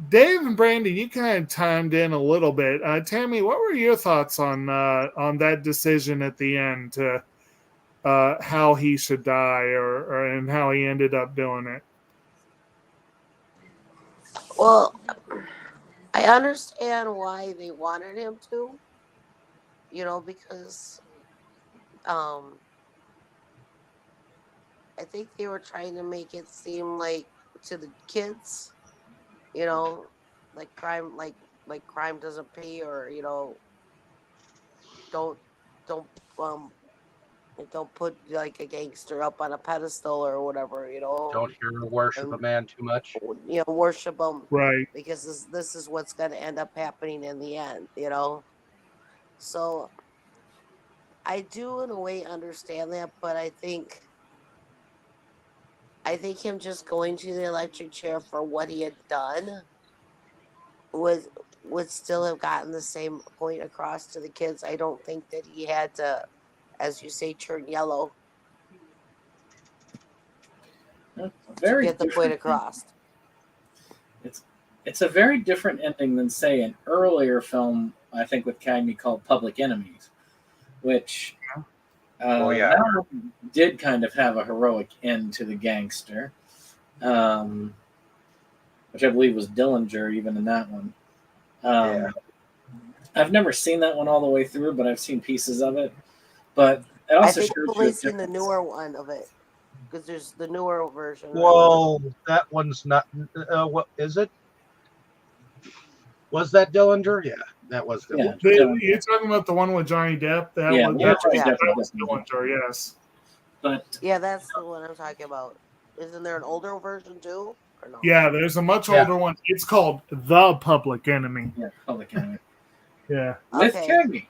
Dave and Brandy, you kind of timed in a little bit. Tammy, what were your thoughts on that decision at the end to how he should die, or and how he ended up doing it? Well, I understand why they wanted him to, because I think they were trying to make it seem like to the kids, like crime, like crime doesn't pay, or don't put like a gangster up on a pedestal or whatever, Don't hear worship a man too much. Worship him, Right? Because this is what's going to end up happening in the end, So I do in a way understand that, but I think him just going to the electric chair for what he had done would still have gotten the same point across to the kids. I don't think that he had to, as you say, turn yellow to get the point across. It's a very different ending than, say, an earlier film, I think, with Cagney called Public Enemies, which that did kind of have a heroic end to the gangster, which I believe was Dillinger even in that one. I've never seen that one all the way through, but I've seen pieces of it. But it also I think shows I've only seen the newer one of it, because there's the newer version. Well, that one's not. What is it? Was that Dillinger? Yeah, That was Yeah. You're talking about the one with Johnny Depp? That Yeah, one, yeah, that was, yeah. that was Dillinger, yes. But Yeah, that's the one I'm talking about. Isn't there an older version too? Or no? Yeah, there's a much Yeah. older one. It's called The Public Enemy. yeah, Public Enemy Yeah. with Okay. Cagney.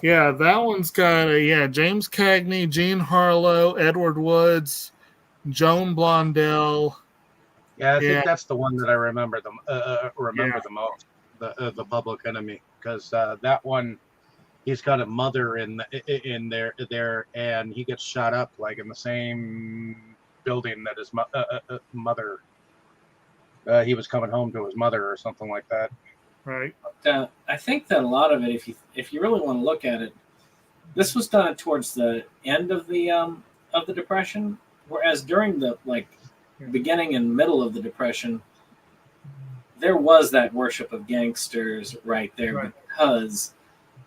Yeah, that one's got James Cagney, Gene Harlow, Edward Woods, Joan Blondell. Yeah, I Yeah. think that's the one that I remember the Yeah. most. The Public Enemy, because that one, he's got a mother in there, and he gets shot up like in the same building that his mother. He was coming home to his mother or something like that. Right. I think that a lot of it, if you really want to look at it, this was done towards the end of the Depression, whereas during the beginning and middle of the Depression, there was that worship of gangsters right there, Right. because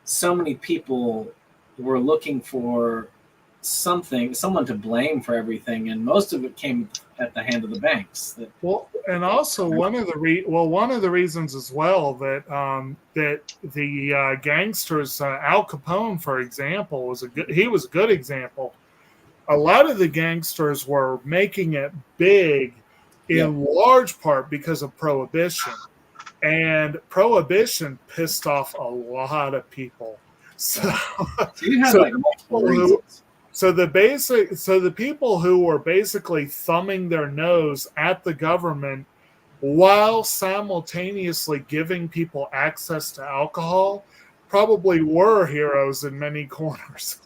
so many people were looking for someone to blame for everything, and most of it came at the hand of the banks. Well, and also one of the reasons as well that the gangsters, Al Capone, for example, was a good example. A lot of the gangsters were making it big in large part because of Prohibition, and Prohibition pissed off a lot of people. So you have multiple reasons. So the people who were basically thumbing their nose at the government while simultaneously giving people access to alcohol probably were heroes in many corners.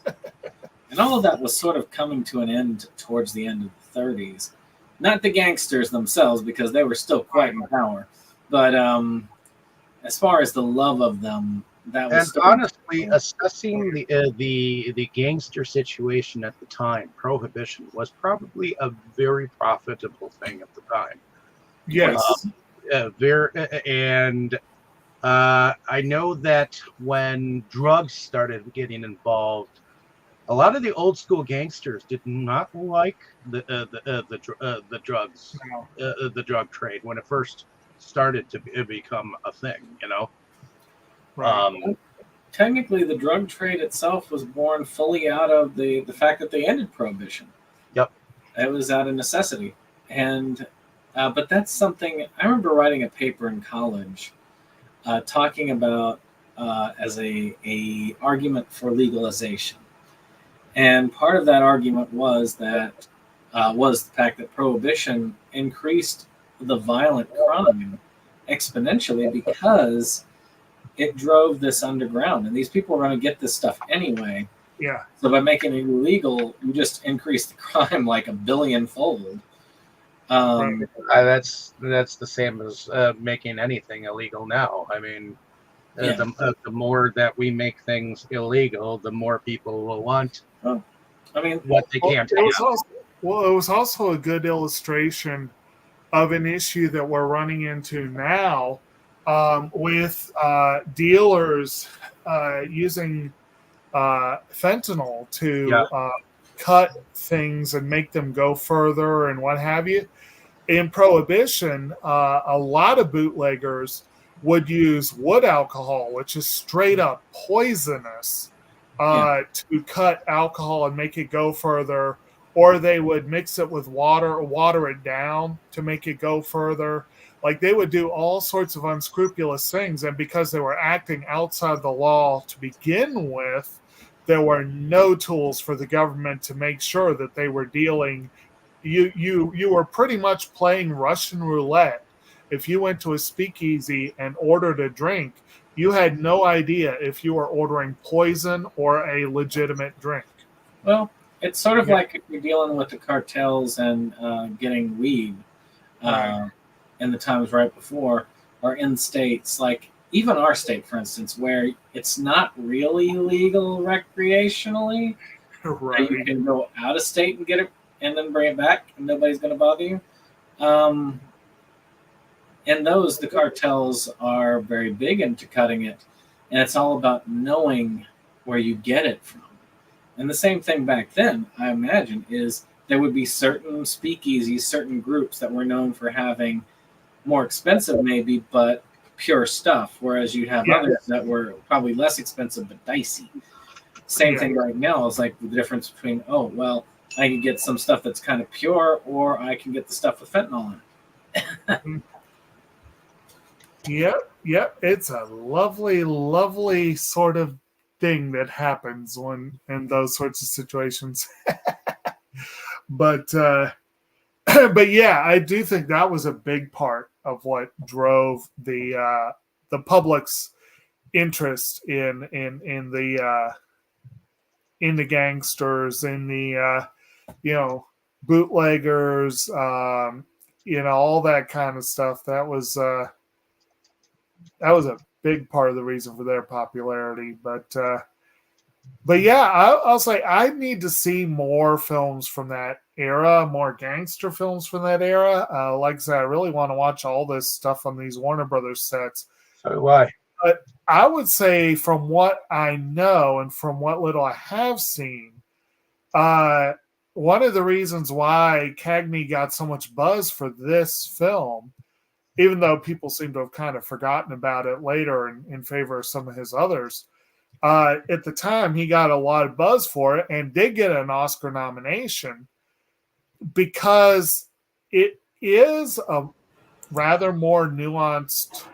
And all of that was sort of coming to an end towards the end of the 30s. Not the gangsters themselves, because they were still quite in power, but as far as the love of them, that was. And honestly, assessing the gangster situation at the time, Prohibition was probably a very profitable thing at the time. Yes. I know that when drugs started getting involved, a lot of the old school gangsters did not like the drugs, the drug trade when it first started to become a thing. Right. Technically, the drug trade itself was born fully out of the fact that they ended Prohibition. Yep. It was out of necessity. And but that's something I remember writing a paper in college talking about as a argument for legalization. And part of that argument was that was the fact that Prohibition increased the violent crime exponentially because it drove this underground, and these people were going to get this stuff anyway. Yeah. So by making it illegal, you just increase the crime like 1 billion-fold. That's the same as making anything illegal now. I mean, the more that we make things illegal, the more people will want. What they can't take. It was also a good illustration of an issue that we're running into now with dealers using fentanyl to cut things and make them go further and what have you. In Prohibition, a lot of bootleggers would use wood alcohol, which is straight up poisonous, to cut alcohol and make it go further, or they would mix it with water or water it down to make it go further. Like they would do all sorts of unscrupulous things, and because they were acting outside the law to begin with, there were no tools for the government to make sure that they were dealing. You were pretty much playing Russian roulette. If you went to a speakeasy and ordered a drink, you had no idea if you were ordering poison or a legitimate drink. Well, it's sort of like if you're dealing with the cartels and getting weed in the times right before, or in states like even our state, for instance, where it's not really legal recreationally. Right. You can go out of state and get it and then bring it back, and nobody's going to bother you. And those, the cartels are very big into cutting it, and it's all about knowing where you get it from. And the same thing back then, I imagine, is there would be certain speakeasies, certain groups that were known for having more expensive maybe, but pure stuff, whereas you have Yeah. others that were probably less expensive but dicey. Same Yeah. thing right now is like the difference between, oh, well, I can get some stuff that's kind of pure, or I can get the stuff with fentanyl in it. Yep. It's a lovely, lovely sort of thing that happens when in those sorts of situations. But but yeah, I do think that was a big part of what drove the public's interest in the gangsters, in the bootleggers, all that kind of stuff. That was a big part of the reason for their popularity. But yeah, I'll say I need to see more films from that era, more gangster films from that era. Like I said, I really want to watch all this stuff on these Warner Brothers sets. So do I. But I would say, from what I know and from what little I have seen, one of the reasons why Cagney got so much buzz for this film, even though people seem to have kind of forgotten about it later in favor of some of his others, at the time he got a lot of buzz for it and did get an Oscar nomination because it is a rather more nuanced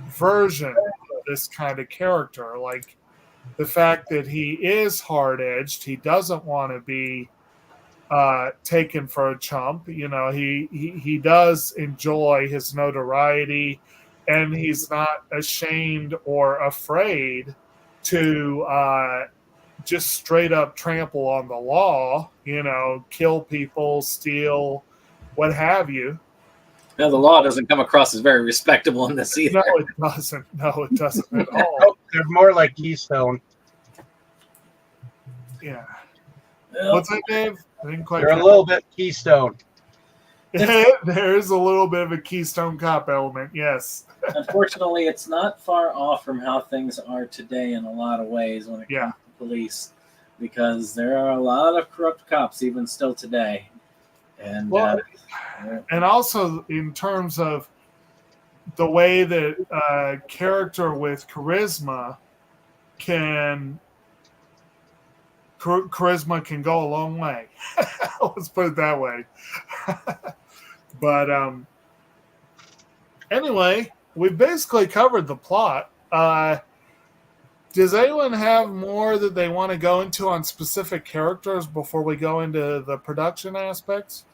version of this kind of character. Like the fact that he is hard-edged, he doesn't want to be taken for a chump. He does enjoy his notoriety, and he's not ashamed or afraid to just straight up trample on the law, kill people, steal, what have you. No, the law doesn't come across as very respectable in this either. No, it doesn't. No, it doesn't at all. Oh, they're more like Keystone. Yeah. Well, What's that, Dave? I didn't quite. They're a little bit Keystone. There is a little bit of a Keystone Cop element, yes. unfortunately, it's not far off from how things are today in a lot of ways when it comes to police, because there are a lot of corrupt cops even still today. And and also in terms of the way that character with charisma can go a long way. Let's put it that way. But anyway, we basically covered the plot. Does anyone have more that they want to go into on specific characters before we go into the production aspects?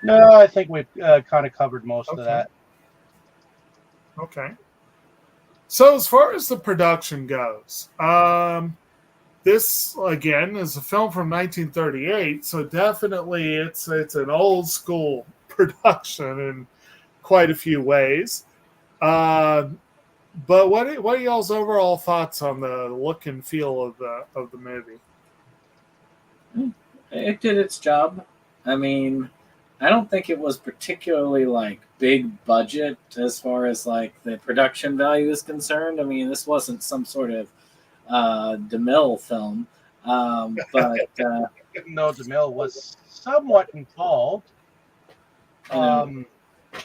No, I think we've kind of covered most of that. Okay. So as far as the production goes, this again is a film from 1938, so definitely it's an old school production in quite a few ways. But what are y'all's overall thoughts on the look and feel of the movie? it did its job. I mean, I don't think it was particularly like big budget as far as like the production value is concerned. I mean, this wasn't some sort of DeMille film, but No, DeMille was somewhat involved. I mean,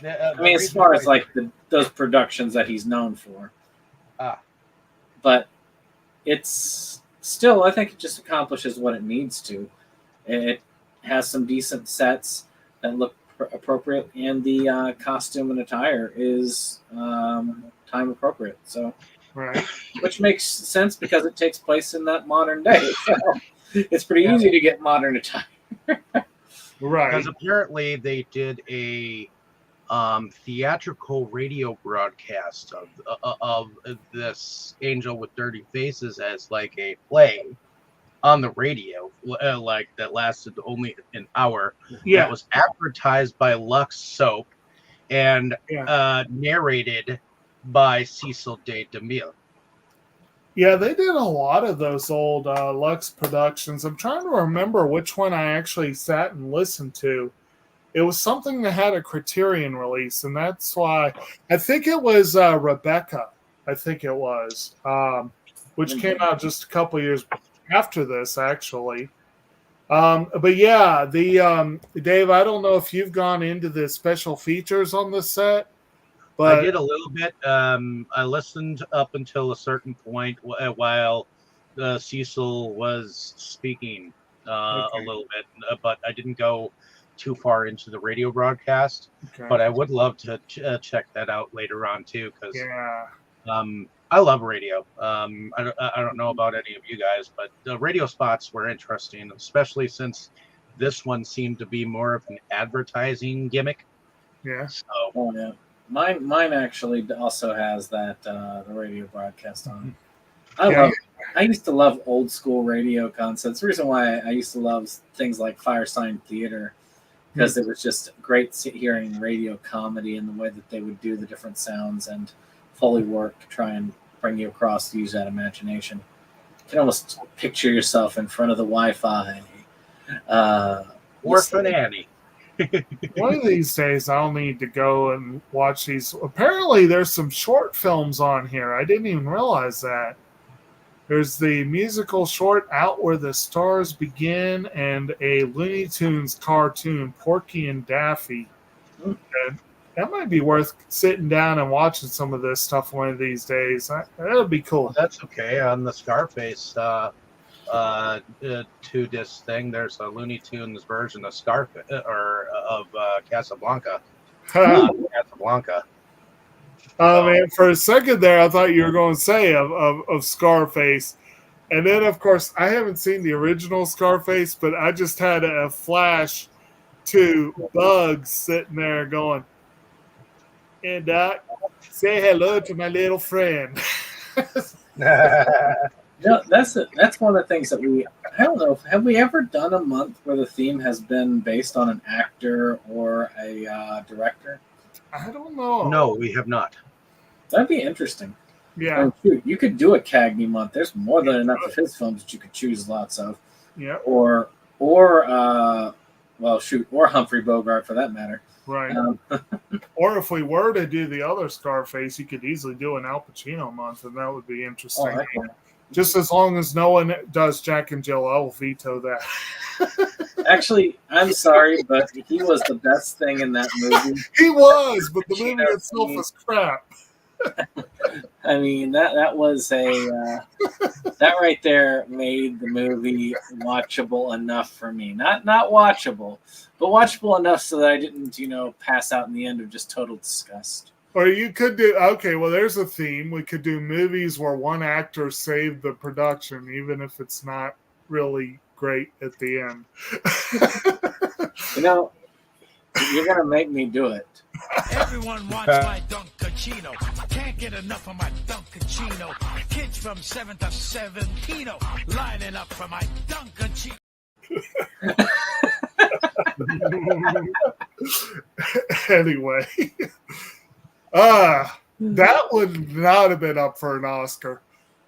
as far as like those productions that he's known for, but it's still, I think it just accomplishes what it needs to. It has some decent sets that look appropriate, and the costume and attire is time appropriate. So, right, which makes sense because it takes place in that modern day. So it's pretty easy to get modern attire. right. Because apparently they did a theatrical radio broadcast of this Angel with Dirty Faces as like a play on the radio, like that lasted only an hour. Yeah. That was advertised by Lux Soap and narrated by Cecil D. DeMille. Yeah, they did a lot of those old Lux productions. I'm trying to remember which one I actually sat and listened to. It was something that had a Criterion release, and that's why I think it was Rebecca. I think it was, which came out just a couple years after this, actually. But yeah, the Dave, I don't know if you've gone into the special features on the set, I but did a little bit. I listened up until a certain point while Cecil was speaking a okay, little bit, but I didn't go too far into the radio broadcast. okay, But I would love to check that out later on too, because yeah, I love radio. I don't know about any of you guys, but the radio spots were interesting, especially since this one seemed to be more of an advertising gimmick. yeah, So Oh yeah, mine actually also has that the radio broadcast on it. I yeah, love. I used to love old school radio concepts. The reason why I used to love things like Firesign Theater because it was just great hearing radio comedy and the way that they would do the different sounds and Foley work to try and bring you across to use that imagination. You can almost picture yourself in front of the Wi-Fi. Orphan Annie. One of these days, I'll need to go and watch these. Apparently, there's some short films on here. I didn't even realize that. There's the musical short Out Where the Stars Begin and a Looney Tunes cartoon, Porky and Daffy. And that might be worth sitting down and watching some of this stuff one of these days. That would be cool. Well, that's okay. On the Scarface 2-disc thing, there's a Looney Tunes version of Scarface or of Casablanca. Casablanca. Man, for a second there, I thought you were going to say of Scarface. And then, of course, I haven't seen the original Scarface, but I just had a flash to Bugs sitting there going, "Hey, Doc, say hello to my little friend." Yeah, that's one of the things that I don't know. Have we ever done a month where the theme has been based on an actor or a director? I don't know. No, we have not. That'd be interesting. Yeah. And shoot, you could do a Cagney month. There's more than enough of his films that you could choose lots of. Yeah. Or Humphrey Bogart for that matter. Right. Or if we were to do the other Scarface, you could easily do an Al Pacino month, and that would be interesting. Just as long as no one does Jack and Jill, I will veto that. Actually, I'm sorry, but he was the best thing in that movie. He was, but the movie itself was crap. I mean, that was that right there made the movie watchable enough for me. Not watchable, but watchable enough so that I didn't, pass out in the end of just total disgust. Or you could do, okay, well, there's a theme. We could do movies where one actor saved the production, even if it's not really great at the end. You're going to make me do it. Everyone wants my Dunkachino. Can't get enough of my Dunkachino. Kids from 7th to 17 lining up for my Dunkachino. Anyway. That would not have been up for an Oscar.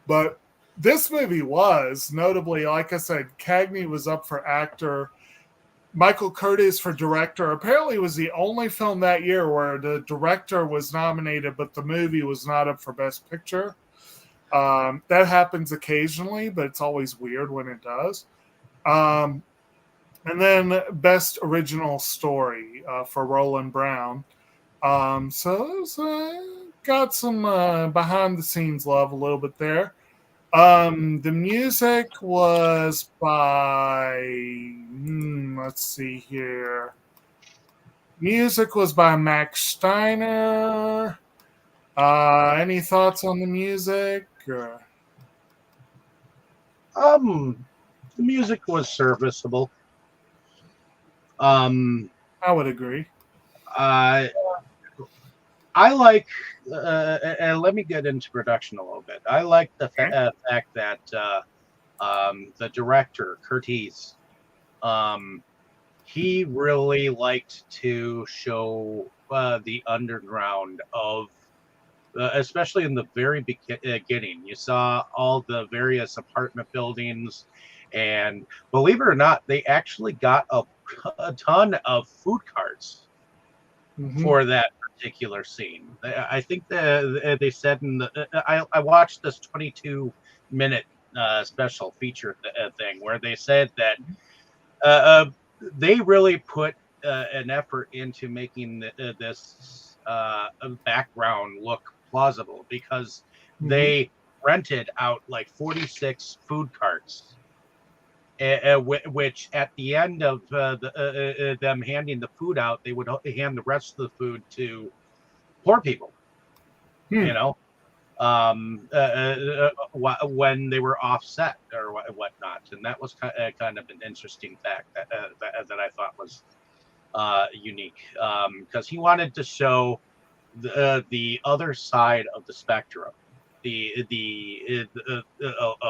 But this movie was, notably, like I said, Cagney was up for actor. Michael Curtiz for director. Apparently it was the only film that year where the director was nominated, but the movie was not up for Best Picture. That happens occasionally, but it's always weird when it does. And then Best Original Story for Roland Brown. So it was, got some behind the scenes love a little bit there. The music was by let's see here. Music was by Max Steiner. Any thoughts on the music? The music was serviceable. I would agree. I like, and let me get into production a little bit. I like the fact that the director, Curtiz, he really liked to show the underground of, especially in the very beginning. You saw all the various apartment buildings, and believe it or not, they actually got a ton of food carts for that particular scene. I think they said in the I watched this 22-minute special feature thing where they said that they really put an effort into making this background look plausible because they rented out like 46 food carts, which at the end of them handing the food out, they would hand the rest of the food to poor people, you know, when they were offset or whatnot. And that was kind of an interesting fact that I thought was unique, because he wanted to show the other side of the spectrum, a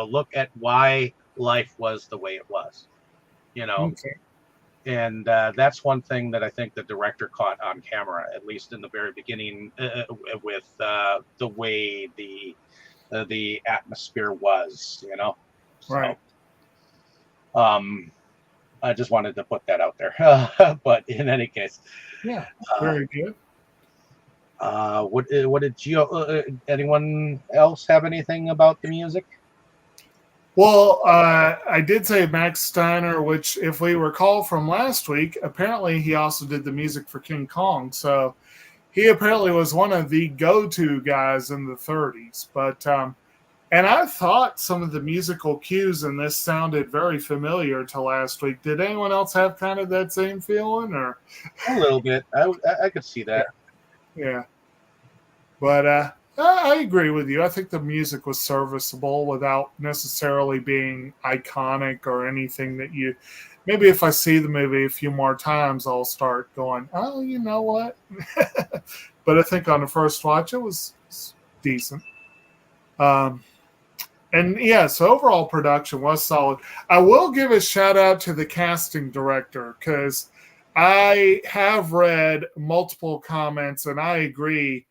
look at why life was the way it was, you know. Okay. And that's one thing that I think the director caught on camera, at least in the very beginning, with the way the atmosphere was, you know. So, Right. I just wanted to put that out there. But in any case, Yeah. Very good. what did you? Anyone else have anything about the music? Well, I did say Max Steiner, which, if we recall from last week, apparently he also did the music for King Kong. So he apparently was one of the go-to guys in the 30s. But and I thought some of the musical cues in this sounded very familiar to last week. Did anyone else have kind of that same feeling, or A little bit. I could see that. yeah? But I agree with you. I think the music was serviceable without necessarily being iconic or anything that you. Maybe if I see the movie a few more times, I'll start going, oh, you know what? But I think on the first watch, it was decent. And yeah, so overall production was solid. I will give a shout out to the casting director because I have read multiple comments and I agree.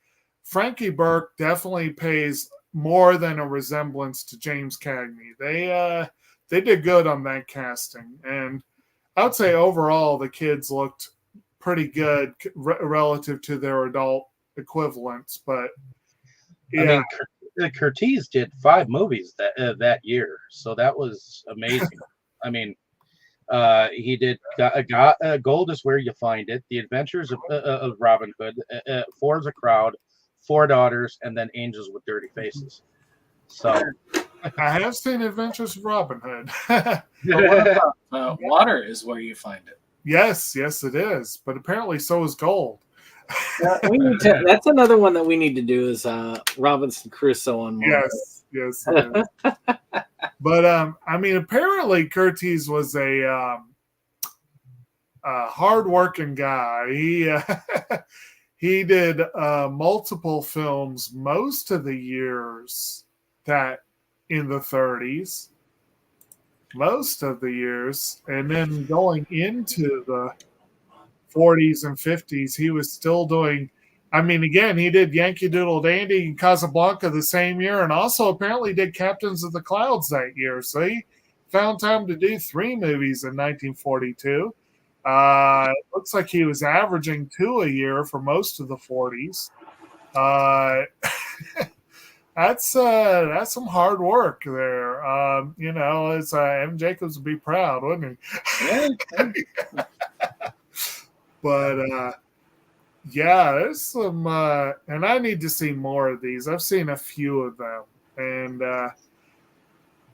Frankie Burke definitely pays more than a resemblance to James Cagney. They did good on that casting, and I would say overall the kids looked pretty good relative to their adult equivalents. But yeah, I mean, Curtiz did 5 movies that year, so that was amazing. I mean, he did Gold is Where You Find It, The Adventures of Robin Hood, Four's a Crowd, Four Daughters, and then Angels with Dirty Faces. So I have seen Adventures of Robin Hood. Water is Where You Find It. Yes, it is. But apparently so is Gold. That's another one that we need to do is Robinson Crusoe on Water. Yes. It is. But I mean, apparently Curtiz was a hard-working guy. He did multiple films most of the years that in the 30s, most of the years, and then going into the 40s and 50s, he was still doing. I mean, again, he did Yankee Doodle Dandy and Casablanca the same year, and also apparently did Captains of the Clouds that year. So he found time to do 3 movies in 1942. Looks like he was averaging 2 a year for most of the 40s. That's some hard work there. You know, it's M. Jacobs would be proud, wouldn't he? But yeah, there's some, and I need to see more of these. I've seen a few of them, and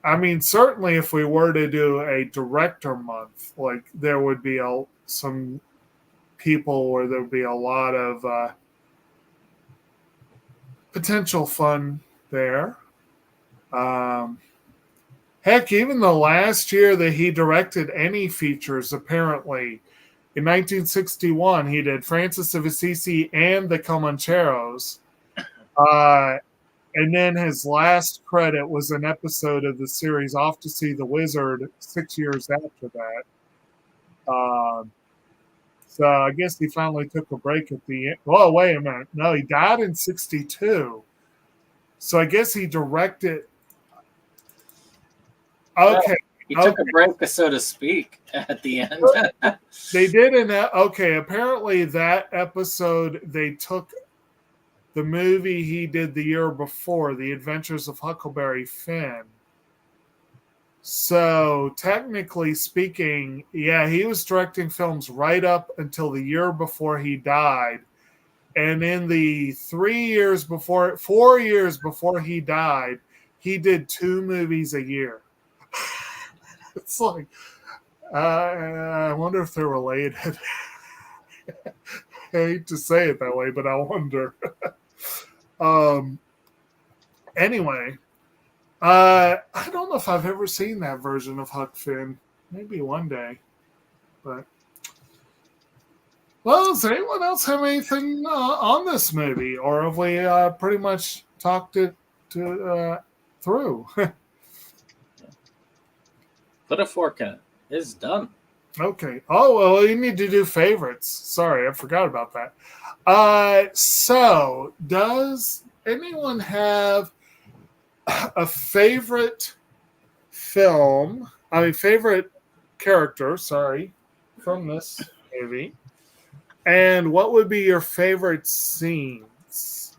I mean, certainly if we were to do a director month, like there would be some people where there would be a lot of potential fun there. Heck, even the last year that he directed any features, apparently, in 1961, he did Francis of Assisi and the Comancheros. And then his last credit was an episode of the series Off to See the Wizard 6 years after that. So I guess he finally took a break at the end. Oh, wait a minute. No, he died in 62. So I guess he directed. Okay. He took a break, so to speak, at the end. They did in that. Okay. Apparently that episode, they took the movie he did the year before, The Adventures of Huckleberry Finn. So technically speaking, yeah, he was directing films right up until the year before he died. And in the 4 years before he died, he did 2 movies a year. It's like, I wonder if they're related. I hate to say it that way, but I wonder. Anyway, I don't know if I've ever seen that version of Huck Finn. Maybe one day. But well, does anyone else have anything on this movie, or have we pretty much talked it through? Put a fork in it. It's done. Okay. Oh, well, you need to do favorites. Sorry, I forgot about that. So, does anyone have a favorite film? I mean, favorite character, sorry, from this movie? And what would be your favorite scenes?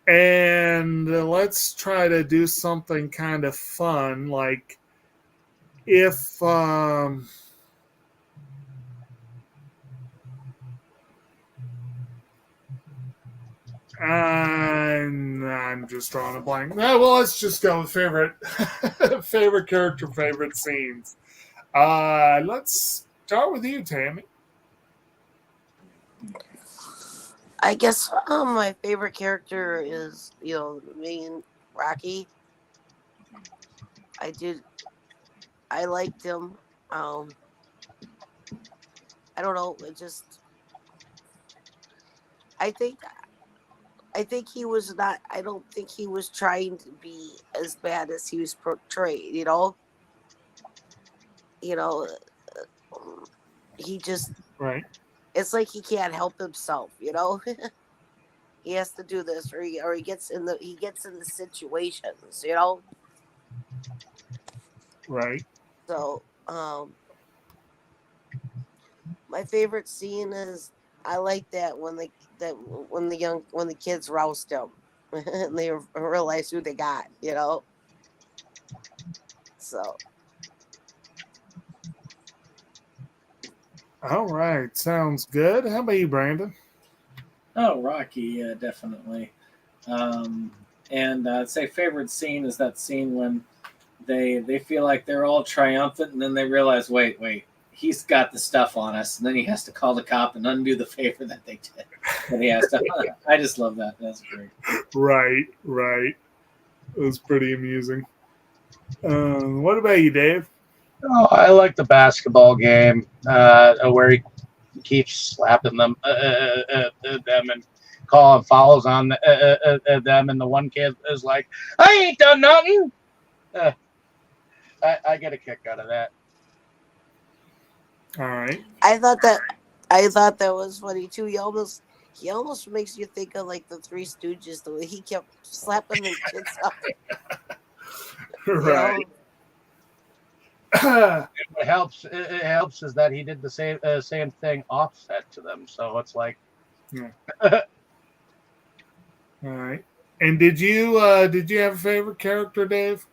And let's try to do something kind of fun, like if I'm just drawing a blank. Well, let's just go with favorite favorite character, favorite scenes. Let's start with you, Tammy. I guess my favorite character is, the main Rocky. I liked him. I don't know. I think he was not. I don't think he was trying to be as bad as he was portrayed. He just. Right. It's like he can't help himself. He has to do this, or he gets in the situations. Right. So, my favorite scene is I like that when the kids roust him and they realize who they got. So. All right, sounds good. How about you, Brandon? Oh, Rocky, yeah, definitely. And I'd say favorite scene is that scene when they feel like they're all triumphant, and then they realize, wait, he's got the stuff on us, and then he has to call the cop and undo the favor that they did. And he has to. I just love that. That's great. Right. It was pretty amusing. What about you, Dave? Oh, I like the basketball game where he keeps slapping them and calling fouls on them, and the one kid is like, "I ain't done nothing." I get a kick out of that. All right. I thought that was funny too. He almost makes you think of like the Three Stooges, the way he kept slapping the kids up. Right. It helps is that he did the same thing offset to them, so it's like, yeah. All right. And did you have a favorite character, Dave?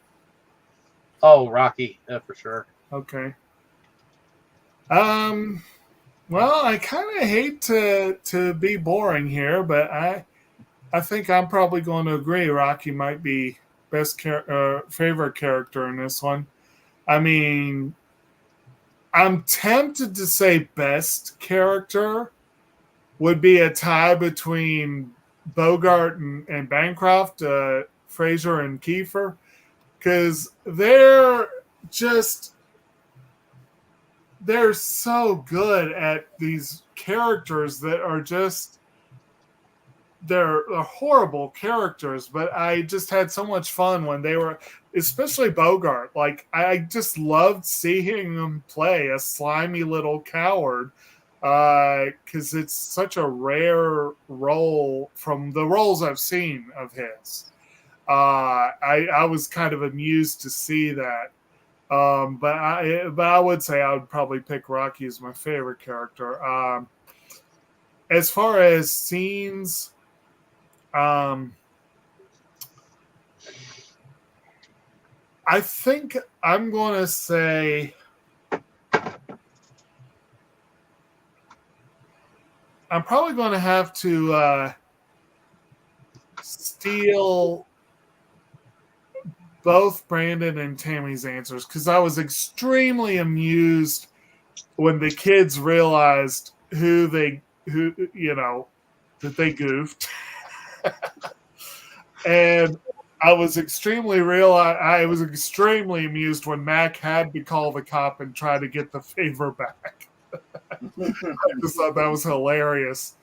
Oh, Rocky, for sure. Okay. Well, I kind of hate to be boring here, but I think I'm probably going to agree. Rocky might be favorite character in this one. I mean, I'm tempted to say best character would be a tie between Bogart and Bancroft, Fraser and Kiefer, because they're so good at these characters that are just they're horrible characters, but I just had so much fun when they were, especially Bogart. Like, I just loved seeing him play a slimy little coward because it's such a rare role from the roles I've seen of his. I was kind of amused to see that. But I would say I would probably pick Rocky as my favorite character. As far as scenes, I think I'm going to say I'm probably going to have to steal both Brandon and Tammy's answers because I was extremely amused when the kids realized who that they goofed. And I was extremely amused when Mac had to call the cop and try to get the favor back. I just thought that was hilarious.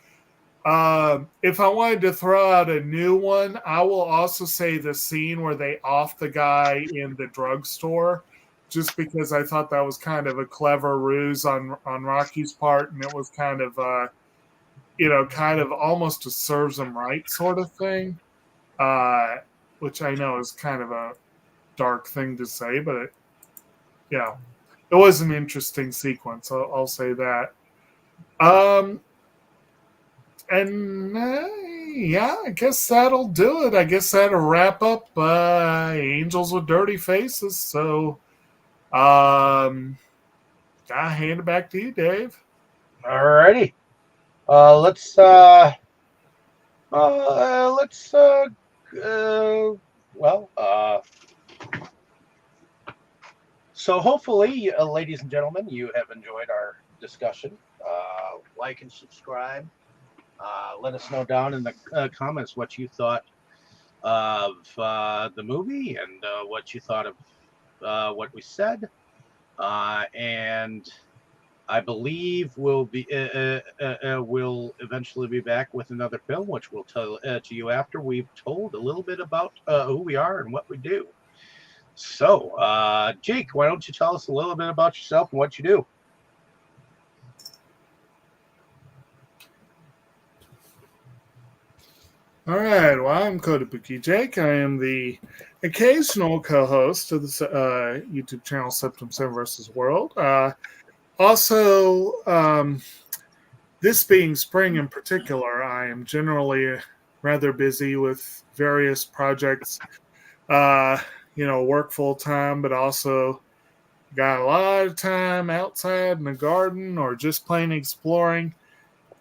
If I wanted to throw out a new one, I will also say the scene where they off the guy in the drugstore, just because I thought that was kind of a clever ruse on Rocky's part, and it was kind of kind of almost a serves him right sort of thing, which I know is kind of a dark thing to say, but it was an interesting sequence. I'll say that. And I guess that'll do it. I guess that'll wrap up Angels with Dirty Faces. So, I hand it back to you, Dave. Alrighty. So hopefully, ladies and gentlemen, you have enjoyed our discussion. Like and subscribe. Let us know down in the comments what you thought of the movie and what you thought of what we said. And I believe we'll eventually be back with another film, which we'll tell to you after we've told a little bit about who we are and what we do. So, Jake, why don't you tell us a little bit about yourself and what you do? All right. Well, I'm Kotobuki Jake. I am the occasional co-host of the YouTube channel SeptumSin vs. World. Also, this being spring in particular, I am generally rather busy with various projects. Work full time, but also got a lot of time outside in the garden or just plain exploring.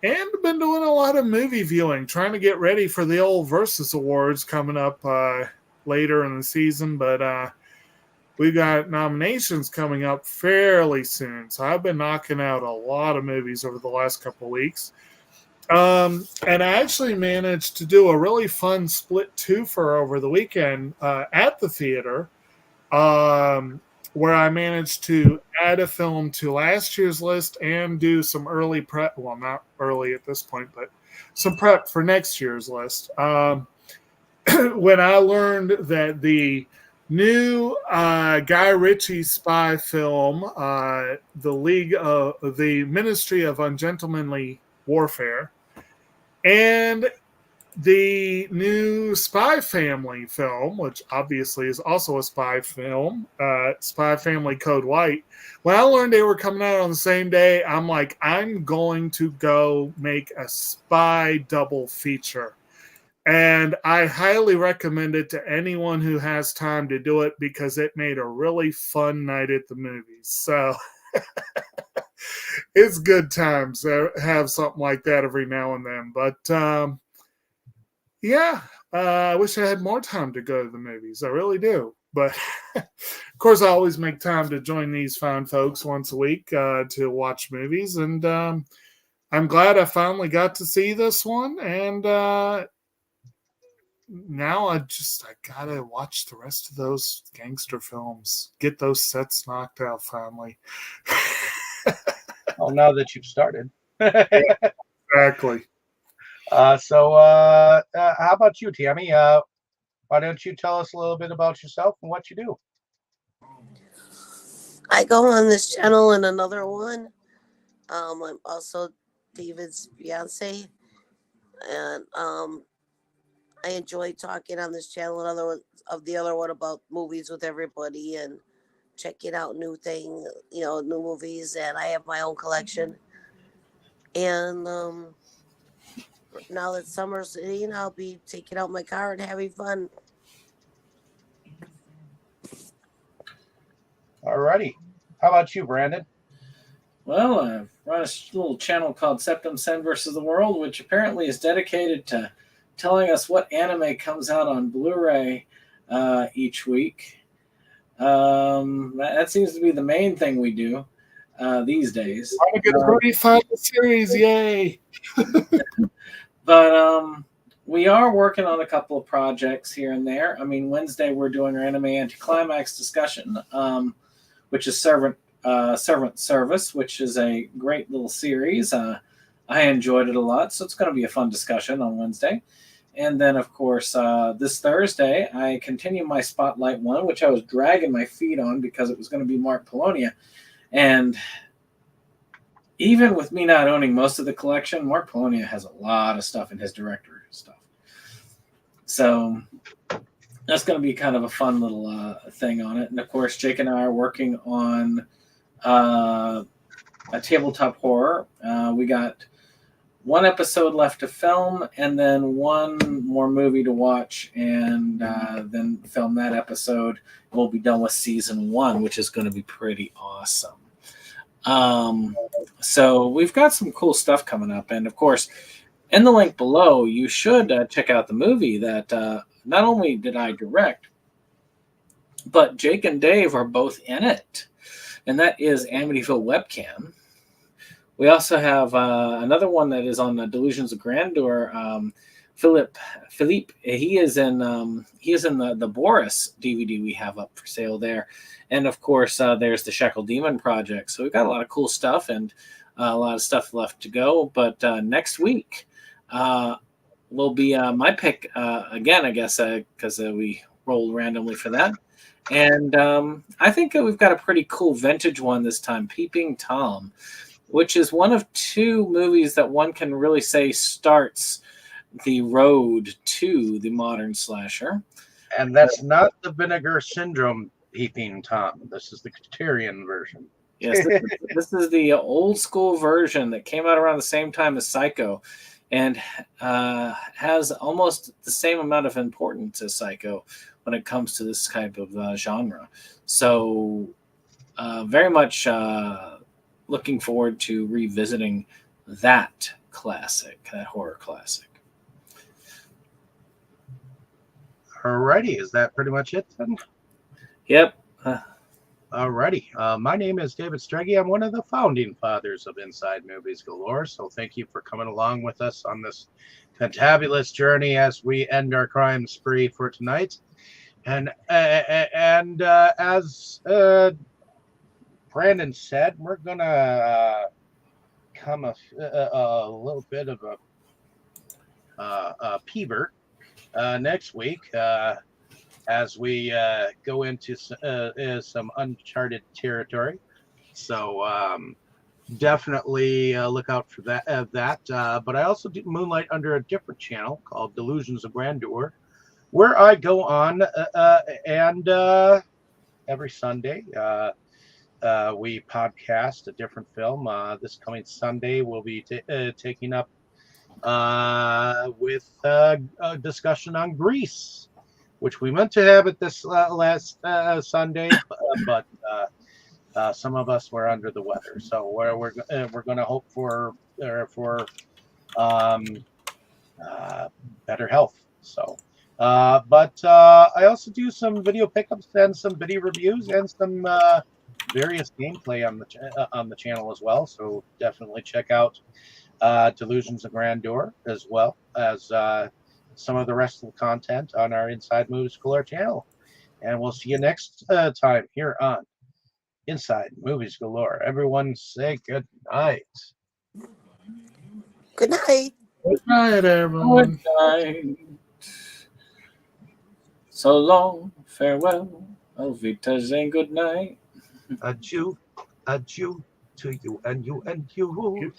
And been doing a lot of movie viewing, trying to get ready for the old Versus Awards coming up later in the season. But we've got nominations coming up fairly soon. So I've been knocking out a lot of movies over the last couple of weeks. And I actually managed to do a really fun split twofer over the weekend at the theater, where I managed to add a film to last year's list and do some early prep. Well, not early at this point, but some prep for next year's list. When I learned that the new Guy Ritchie spy film, the Ministry of Ungentlemanly Warfare, and the new Spy Family film, which obviously is also a spy film, Spy Family Code White. When I learned they were coming out on the same day, I'm like, I'm going to go make a spy double feature. And I highly recommend it to anyone who has time to do it because it made a really fun night at the movies. So it's good times to have something like that every now and then. But I wish I had more time to go to the movies. I really do. But, of course, I always make time to join these fine folks once a week to watch movies. And I'm glad I finally got to see this one. And now I got to watch the rest of those gangster films. Get those sets knocked out finally. Well, now that you've started. Exactly. So how about you, Tammy? Why don't you tell us a little bit about yourself and what you do? I go on this channel and another one. I'm also David's fiance, and I enjoy talking on this channel and the other one about movies with everybody and checking out new movies. And I have my own collection. And now that summer's in, I'll be taking out my car and having fun. Alrighty. How about you, Brandon? Well, I run a little channel called SeptumSin versus the World, which apparently is dedicated to telling us what anime comes out on Blu-ray each week. That seems to be the main thing we do these days. I'm going to find the series, yay! But we are working on a couple of projects here and there. I mean, Wednesday we're doing our anime anticlimax discussion, which is Servant Service, which is a great little series. I enjoyed it a lot, so it's going to be a fun discussion on Wednesday. And then, of course, this Thursday, I continue my Spotlight one, which I was dragging my feet on because it was going to be Mark Polonia. And even with me not owning most of the collection, Mark Polonia has a lot of stuff in his director stuff. So that's going to be kind of a fun little thing on it. And, of course, Jake and I are working on a tabletop horror. We got one episode left to film and then one more movie to watch and then film that episode. We'll be done with season 1, which is going to be pretty awesome. So we've got some cool stuff coming up. And, of course, in the link below, you should check out the movie that not only did I direct, but Jake and Dave are both in it. And that is Amityville Webcam. We also have another one that is on the Delusions of Grandeur. Philippe, he is in the Boris DVD we have up for sale there, and of course there's the Shekel Demon Project. So we've got a lot of cool stuff and a lot of stuff left to go. But next week will be my pick again, I guess, because we rolled randomly for that. And I think we've got a pretty cool vintage one this time, Peeping Tom, which is one of 2 movies that one can really say starts the road to the modern slasher. And that's not the Vinegar Syndrome Peeping Tom. This is the Criterion version. Yes, this is the old school version that came out around the same time as Psycho and has almost the same amount of importance as Psycho when it comes to this type of genre. So very much looking forward to revisiting that classic, that horror classic. Alrighty, is that pretty much it then? Yep. Alrighty. My name is David Strege. I'm one of the founding fathers of Inside Movies Galore. So thank you for coming along with us on this fantabulous journey as we end our crime spree for tonight. And as Brandon said, we're gonna come a little bit of a peever next week as we go into some uncharted territory. So definitely look out for that. But I also do moonlight under a different channel called Delusions of Grandeur, where I go on and every Sunday we podcast a different film. This coming Sunday we'll be taking up with a discussion on Grease, which we meant to have it this last Sunday, but some of us were under the weather. So we're going to hope for better health. So. But I also do some video pickups and some video reviews and some various gameplay on the channel as well. So definitely check out Delusions of Grandeur as well as some of the rest of the content on our Inside Movies Galore channel. And we'll see you next time here on Inside Movies Galore. Everyone say good night. Good night. Good night, everyone. Good night. So long, farewell, auf Wiedersehen, good night. Adieu to you and you and you.